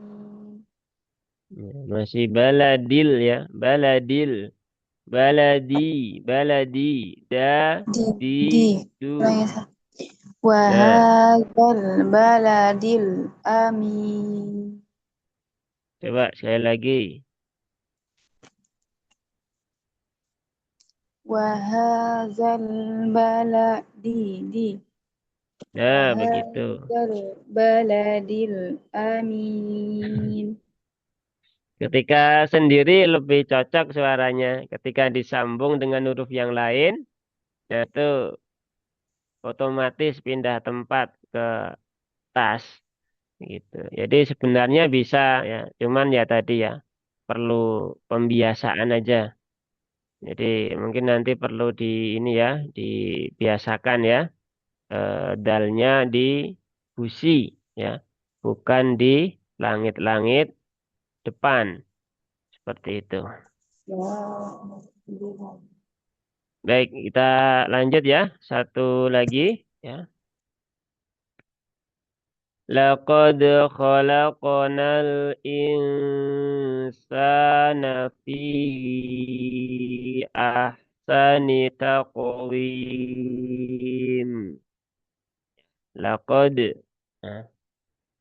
Ya, masih baladil ya, baladil, baladi, baladi, da, di di, di du. Nah, وهذا البلد الآمن. coba sekali lagi. وهذا البلد di Nah, begitu. وهذا البلد الآمن. Ketika sendiri lebih cocok suaranya. Ketika disambung dengan huruf yang lain, ya itu otomatis pindah tempat ke tas gitu. Jadi sebenarnya bisa ya, cuman ya tadi ya perlu pembiasaan aja. Jadi mungkin nanti perlu di ini ya, dibiasakan ya, dalnya di gusi ya, bukan di langit-langit depan seperti itu. Baik, kita lanjut ya. Satu lagi ya. Laqad khalaqnal insana fi ahsani taqwim. Laqad. Nah,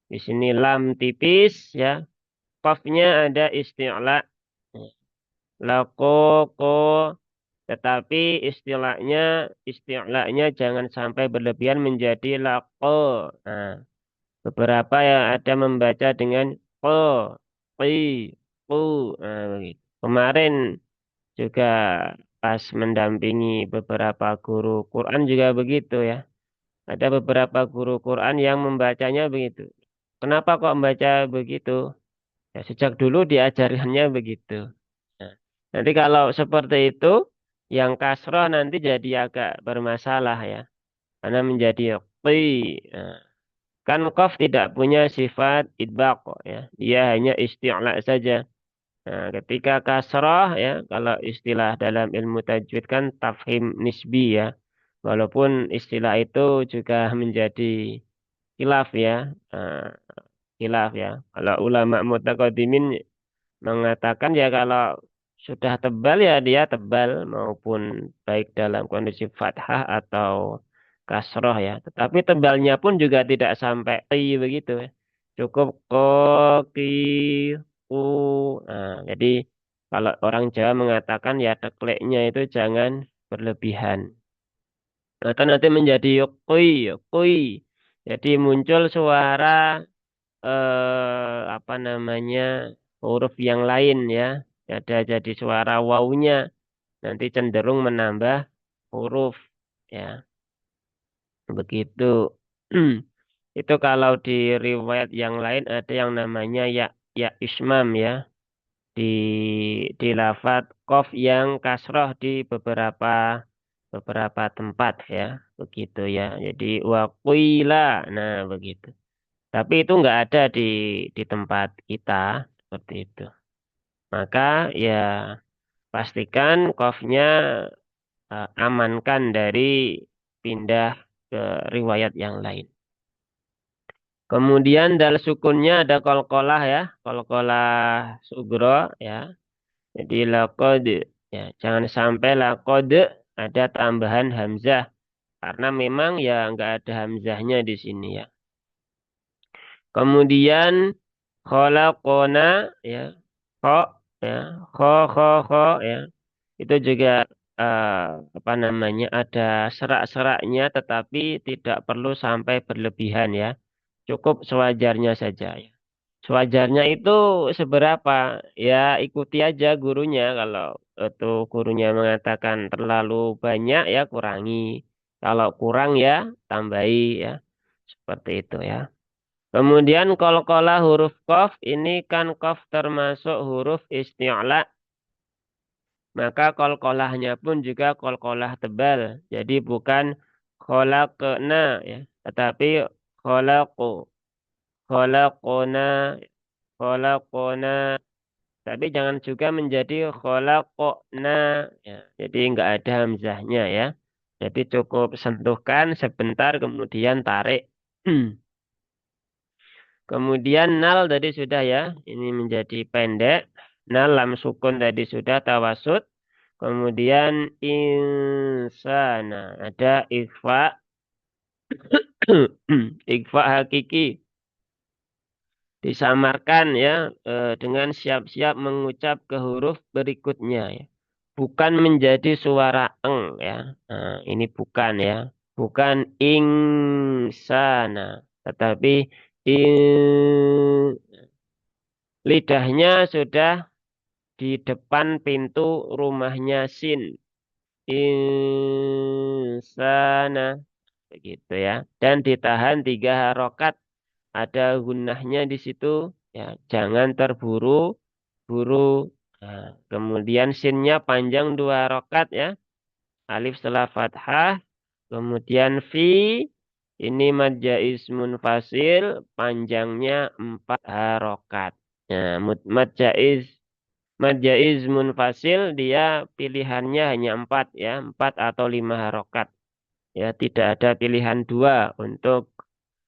di sini lam tipis ya. Qafnya ada isti'la. Laqo ko. Tetapi isti'lanya jangan sampai berlebihan menjadi laqo. Nah, beberapa yang ada membaca dengan ko, qi, ku. Nah, begitu. Kemarin juga pas mendampingi beberapa guru Quran juga begitu ya. Ada beberapa guru Quran yang membacanya begitu. Kenapa kok membaca begitu? Ya, sejak dulu diajarannya begitu. Nah, nanti kalau seperti itu, yang kasroh nanti jadi agak bermasalah ya. Karena menjadi qi. Nah, kan qaf tidak punya sifat idbaq ya. Dia hanya isti'la saja. Nah, ketika kasroh ya, kalau istilah dalam ilmu tajwid kan tafhim nisbi ya. Walaupun istilah itu juga menjadi khilaf ya. Nah, khilaf ya. Kalau ulama mutaqaddimin mengatakan ya kalau sudah tebal ya dia tebal maupun baik dalam kondisi fathah atau kasroh ya. Tetapi tebalnya pun juga tidak sampai qi begitu ya. Cukup ko, ki, ku. Nah, jadi kalau orang Jawa mengatakan ya tekleknya itu jangan berlebihan. Atau nanti menjadi kui, kui. Jadi muncul suara apa namanya huruf yang lain ya. Ada jadi suara wawunya nanti cenderung menambah huruf ya. Begitu. Itu kalau di riwayat yang lain ada yang namanya ya ya ismam ya. Di di lafadz qaf yang kasroh di beberapa tempat ya. Begitu ya. Jadi waqila. Nah, begitu. Tapi itu nggak ada di tempat kita seperti itu. Maka ya pastikan qafnya amankan dari pindah ke riwayat yang lain. Kemudian dal sukunnya ada qalqalah ya, qalqalah sugro ya. Jadi laqad ya, jangan sampai laqad ada tambahan hamzah karena memang ya nggak ada hamzahnya di sini ya. Kemudian khalaqona ya. kho, ya, kho, ya. Itu juga apa namanya ada serak-seraknya, tetapi tidak perlu sampai berlebihan ya. Cukup sewajarnya saja ya. Sewajarnya itu seberapa? Ya ikuti aja gurunya. Kalau itu gurunya mengatakan terlalu banyak ya kurangi. Kalau kurang ya tambahi ya. Seperti itu ya. Kemudian qalqalah huruf qaf ini kan qaf termasuk huruf isti'la. Maka qalqalahnya pun juga qalqalah tebal. Jadi bukan khalaqna ya, tetapi khalaqu, khalaqna, khalaqna. Tapi jangan juga menjadi khalaqna ya. Jadi enggak ada hamzahnya ya. Jadi cukup sentuhkan sebentar kemudian tarik. Kemudian nal tadi sudah ya. Ini menjadi pendek. Nal lam sukun tadi sudah tawasud. Kemudian insana ada ikhfa. Ikhfa hakiki. Disamarkan ya dengan siap-siap mengucap ke huruf berikutnya ya. Bukan menjadi suara eng ya. Nah, ini bukan ya. Bukan insana. Tetapi in, lidahnya sudah di depan pintu rumahnya sin. Insana. Begitu ya. Dan ditahan 3 harokat. Ada gunnahnya di situ. Ya, jangan terburu-buru. Nah, kemudian sinnya panjang 2 harokat ya. Alif setelah fathah. Kemudian fi. Ini mad jaiz munfasil. Panjangnya 4 harokat. Nah, mad jaiz munfasil dia pilihannya hanya 4 ya. 4 atau 5 harokat. Ya, tidak ada pilihan 2 untuk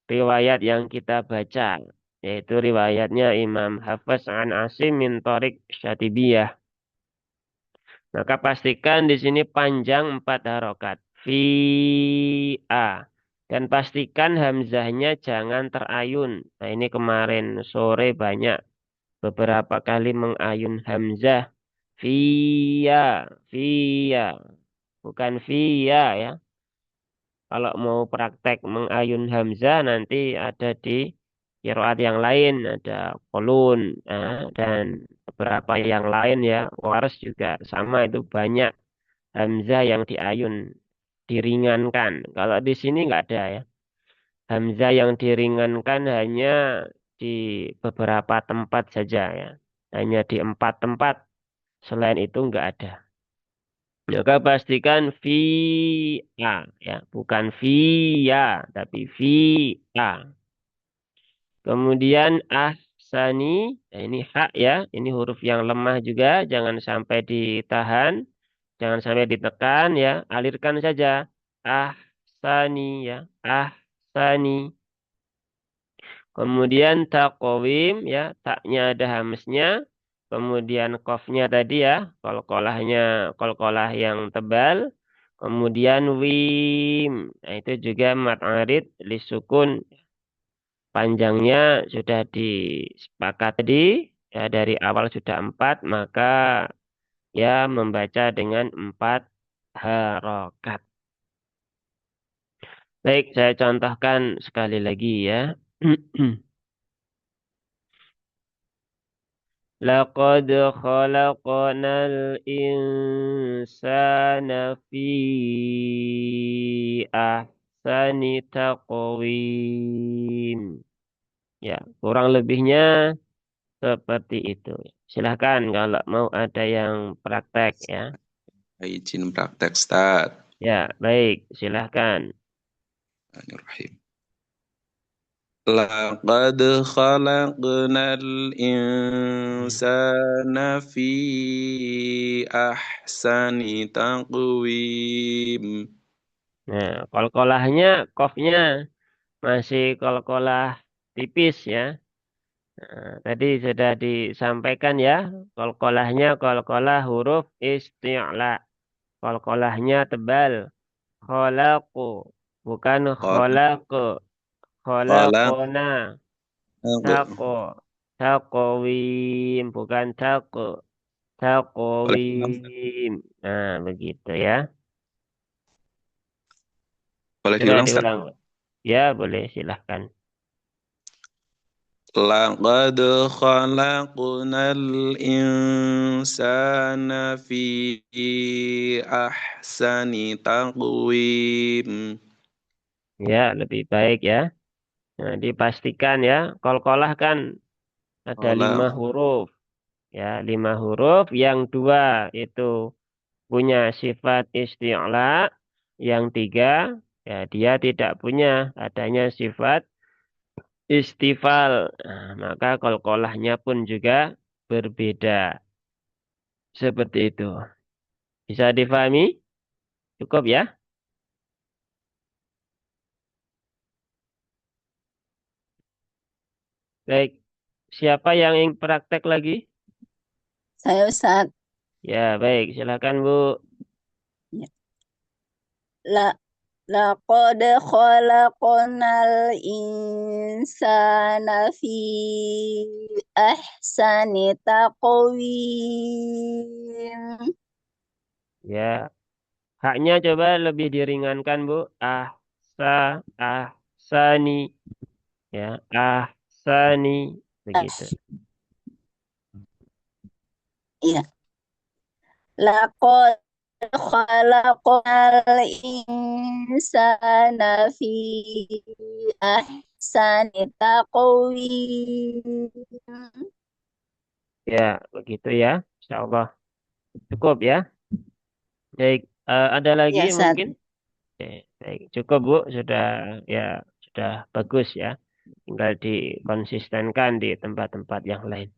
riwayat yang kita baca, yaitu riwayatnya Imam Hafiz an Asim min Thariq Syatibiyah. Maka pastikan di sini panjang 4 harokat. Fi a. Dan pastikan hamzahnya jangan terayun. Nah ini kemarin sore banyak beberapa kali mengayun hamzah. Fiya, fiya. Bukan fiya ya. Kalau mau praktek mengayun hamzah nanti ada di qiraat yang lain, ada Qalun dan beberapa yang lain ya. Waras juga sama itu banyak hamzah yang diayun, diringankan. Kalau di sini nggak ada ya. Hamzah yang diringankan hanya di beberapa tempat saja ya. Hanya di 4 tempat. Selain itu nggak ada. Maka pastikan a ya, bukan ya, tapi a. Kemudian ahsani, nah ini hak ya, ini huruf yang lemah juga, jangan sampai ditahan, jangan sampai ditekan ya, alirkan saja. Ahsani ya, ahsani. Kemudian taqwim ya, taknya ada hamznya. Kemudian qafnya tadi ya, qalqalahnya qalqalah yang tebal. Kemudian wim. Nah, itu juga mad arid lisukun. Panjangnya sudah disepakat tadi ya dari awal sudah 4, maka ya membaca dengan 4 harokat. Baik, saya contohkan sekali lagi ya. Laqad khalaqnal insana fi ahsani taqwim. Ya, kurang lebihnya seperti itu. Silahkan kalau mau ada yang praktek ya. Izin praktek, Ustaz. Ya, baik, silahkan. Bismillahirrahmanirrahim. Laqad khalaqnal insana fi ahsani taqwim. Nah, qalqalahnya, qafnya masih qalqalah tipis ya. Nah, tadi sudah disampaikan ya, qalqalahnya qalqalah huruf isti'la. Qalqalahnya tebal. Khalaqu, bukan khalaqu. Khalaq Khalaqona, taqo. Taqwim, bukan taqo. Boleh diulang, Ustaz? Taqwim. Nah, begitu ya. Boleh Coba diulang, Ustaz? diulang. Ya, boleh silahkan. لقد خلقنا الإنسان في أحسن تقويم. Ya, lebih baik ya. Nah, dipastikan ya. Qalqalah kan ada 5 Olah. huruf. Ya, 5 huruf. Yang 2 itu punya sifat isti'la. Yang 3 ya dia tidak punya adanya sifat istifal. Nah, maka qalqalahnya pun juga berbeda. Seperti itu. Bisa difahami? Cukup ya? Baik. Siapa yang ingin praktek lagi? Saya Ustaz. Ya, baik. Silakan, Bu. Ya. La laqad khalaqnal insana fi ahsani taqwim. Ya. Haknya coba lebih diringankan, Bu. Ahsani. Ya, ahsani. Begitu. Iya. Laqad khalaqnal insana fi ahsani taqwim. Ya, begitu ya. Insya Allah. Cukup ya. Baik. Ada lagi Ya, Ustaz. mungkin? Oke, baik. Cukup, Bu. Sudah ya sudah bagus ya. Tinggal dikonsistenkan di tempat-tempat yang lain.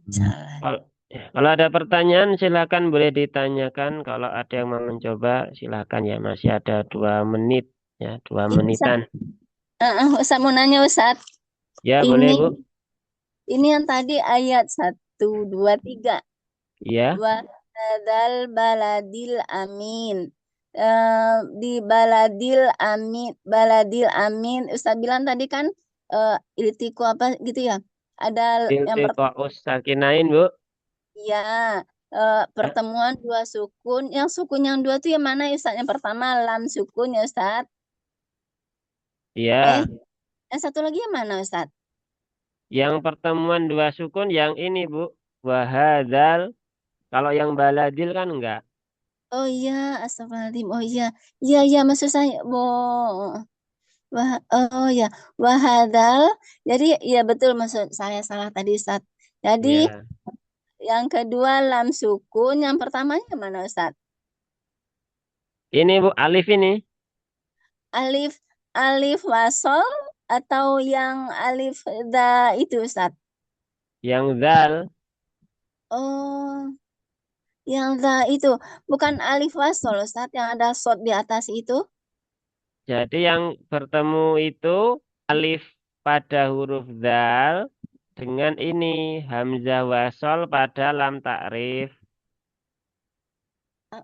Salah. Kalau ada pertanyaan silakan boleh ditanyakan. Kalau ada yang mau mencoba silakan ya. Masih ada 2 menit ya, 2 menitan. Ustaz mau nanya Ustaz. Ya boleh Ini Bu. yang tadi ayat 1, 2, 3. Iya. Wa hadzal baladil amin. Di baladil amin. Ustaz bilang tadi kan iltiqo apa gitu ya? Ada yang Iltiqa'us sakinain Bu. ya Ya. pertemuan 2 sukun. Yang sukun yang 2 tuh yang mana ya, Ustaz? Yang pertama lam sukun ya Ustaz. Iya. Yang satu lagi yang mana Ustaz? Yang pertemuan 2 sukun yang ini Bu. Wahadzal. Kalau yang baladil kan enggak. Oh iya, astagfirullahaladzim. Oh iya, iya iya maksud saya. Oh ya, wahadal. Jadi ya betul maksud saya salah tadi Ustaz. Jadi Iya. yang kedua lam sukun, yang pertamanya mana Ustaz? Ini Bu alif ini. Alif alif wasol atau yang alif da itu Ustaz? Yang zal. Oh, yang da itu bukan alif wasol Ustaz, yang ada shot di atas itu. Jadi yang bertemu itu alif pada huruf zal dengan ini hamzah wasol pada lam takrif.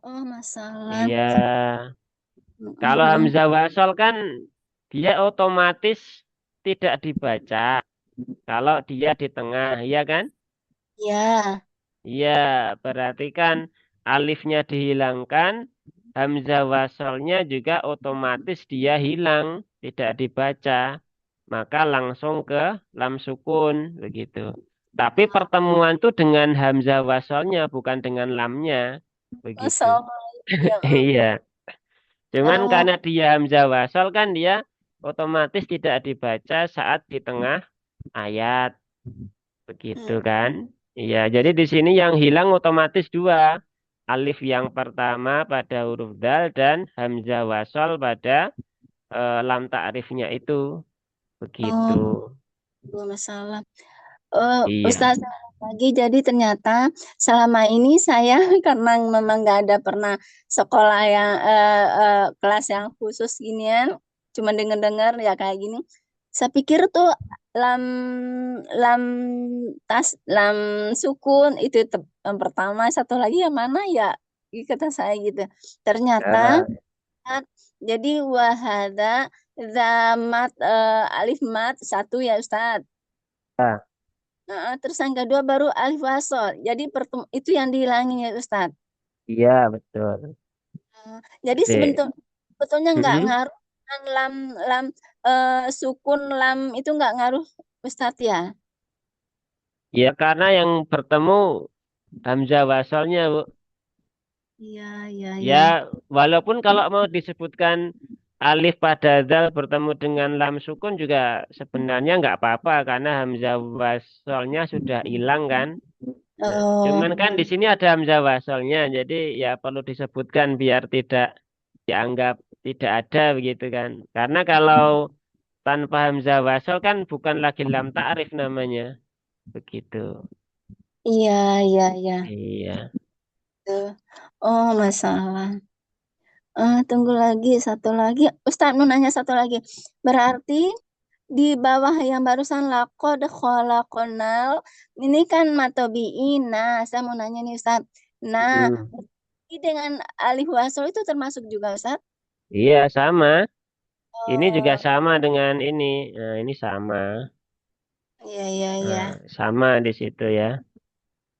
Oh, masalah. Iya. Kalau hamzah wasol kan dia otomatis tidak dibaca. Kalau dia di tengah, iya kan? Ya. Iya, berarti kan alifnya dihilangkan, hamzah wasolnya juga otomatis dia hilang, tidak dibaca. Maka langsung ke lam sukun, begitu. Tapi pertemuan itu dengan hamzah wasolnya, bukan dengan lamnya, begitu. Masalah. Ya. Iya. Cuman Oh, karena dia hamzah wasol kan dia otomatis tidak dibaca saat di tengah ayat. Begitu kan? Iya, jadi di sini yang hilang otomatis 2. Alif yang pertama pada huruf dal dan hamzah wasol pada lam ta'rifnya itu. Begitu. masalah. Oh, Iya. Ustaz lagi jadi ternyata selama ini saya karena memang nggak ada pernah sekolah yang kelas yang khusus ginian, cuma dengar-dengar ya kayak gini. Saya pikir tuh lam lam lam sukun itu yang pertama, satu lagi yang mana ya? Kata saya gitu. Ternyata Ya. jadi wahada zamat alif mat satu ya Ustaz. Terus yang kedua baru alif wasol. Jadi itu yang dihilangin ya Ustadz. Iya, betul. Jadi Oke. sebetulnya nggak Mm-mm. ngaruh kan lam lam sukun lam itu nggak ngaruh Ustadz ya. Ya, karena yang bertemu hamzah wasalnya, Bu. Iya, iya, iya. Ya, walaupun kalau mau disebutkan alif pada zal bertemu dengan lam sukun juga sebenarnya nggak apa-apa karena hamzah wasalnya sudah hilang kan. Nah, Oh, cuman kan di sini ada hamzah wasalnya, jadi ya perlu disebutkan biar tidak dianggap tidak ada begitu kan. Karena kalau tanpa hamzah wasal kan bukan lagi lam ta'rif namanya, begitu. iya, iya, iya. Iya. Tuh. Oh, masalah. Tunggu lagi satu lagi. Ustadz mau nanya satu lagi. Berarti di bawah yang barusan laqad khalaqnal ini kan matobiin. Nah, saya mau nanya nih Ustadz. Nah, Hmm. ini dengan alif wasol itu termasuk juga Ustadz? Iya, sama. Ini juga Oh, sama dengan ini. Nah, ini sama. iya, iya, iya. Nah, sama di situ ya.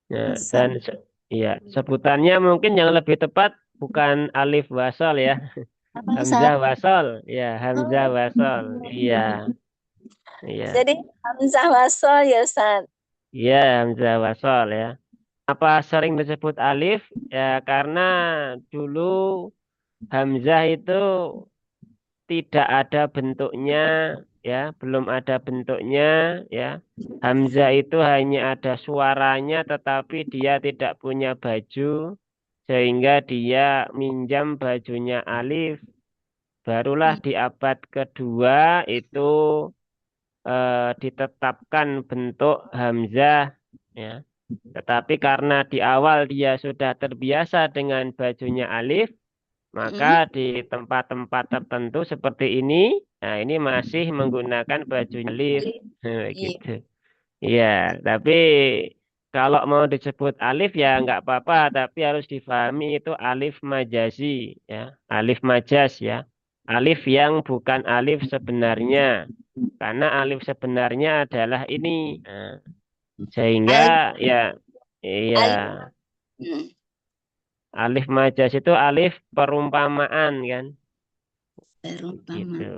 Nah, dan Ustadz. iya, sebutannya mungkin yang lebih tepat bukan alif wasal ya. Apa Hamzah Ustadz? wasal. Ya, Hamzah Oh. wasal. Iya, iya. Jadi hamzah wasol ya Ustadz. Iya, Hamzah wasal ya. Apa sering disebut alif? Ya, karena dulu Hamzah itu tidak ada bentuknya, ya, belum ada bentuknya, ya. Hamzah itu hanya ada suaranya, tetapi dia tidak punya baju, sehingga dia minjam bajunya alif. Barulah di abad kedua itu ditetapkan bentuk Hamzah, ya. Tetapi karena di awal dia sudah terbiasa dengan bajunya alif, maka Mm. di tempat-tempat tertentu seperti ini, nah ini masih menggunakan baju alif, Iya. gitu. Iya, tapi kalau mau disebut alif ya nggak apa-apa, tapi harus difahami itu alif majazi, ya, alif majas ya, alif yang bukan alif sebenarnya, karena alif sebenarnya adalah ini, nah, sehingga Alif, ya, iya, alif. Mm. alif majas itu alif perumpamaan kan. Terutama. Gitu.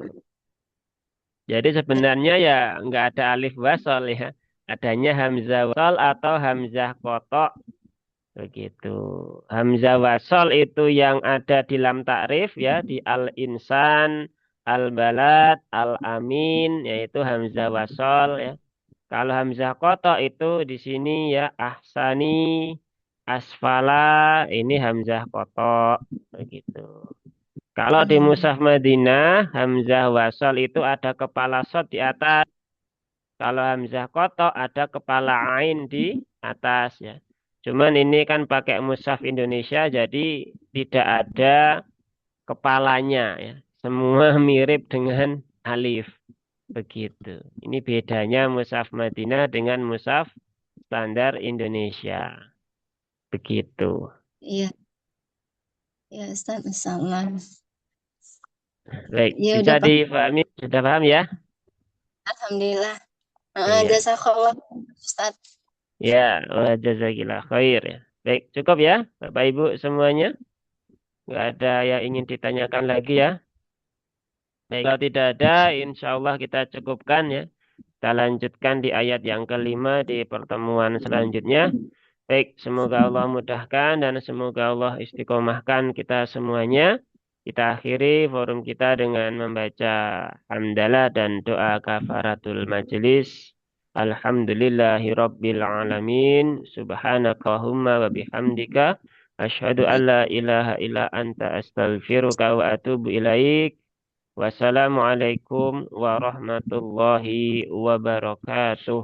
Jadi sebenarnya ya nggak ada alif wasol ya. Adanya hamzah wasol atau hamzah kotok. Begitu. Hamzah wasol itu yang ada di lam ta'rif ya. Di al-insan, al-balad, al-amin. Yaitu hamzah wasol ya. Kalau hamzah kotok itu di sini ya ahsani, asfala. Ini hamzah kotok. Begitu. Kalau di Hmm. Mushaf Madinah, Hamzah wasal itu ada kepala sod di atas. Kalau Hamzah kotok ada kepala ain di atas ya. Cuman ini kan pakai Mushaf Indonesia, jadi tidak ada kepalanya ya. Semua mirip dengan alif. Begitu. Ini bedanya Mushaf Madinah dengan Mushaf standar Indonesia. Begitu. Iya, ya Ustaz, insyaallah. Baik, Ya bisa udah Pak. dipahami? Sudah paham ya? Alhamdulillah. Iya. Jazakallah Ustaz. Ya, wa jazakillah khair ya. Baik, cukup ya, Bapak Ibu semuanya. Nggak ada yang ingin ditanyakan lagi ya. Baik, kalau tidak ada, insya Allah kita cukupkan ya. Kita lanjutkan di ayat yang kelima di pertemuan selanjutnya. Baik, semoga Allah mudahkan dan semoga Allah istiqomahkan kita semuanya. Kita akhiri forum kita dengan membaca hamdalah dan doa kafaratul majelis. Alhamdulillahi rabbil alamin. Subhanakallahumma wa bihamdika. Asyhadu an la ilaha illa anta astaghfiruka wa atubu ilaik. Wassalamualaikum warahmatullahi wabarakatuh.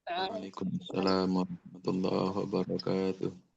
Waalaikumsalam warahmatullahi wabarakatuh.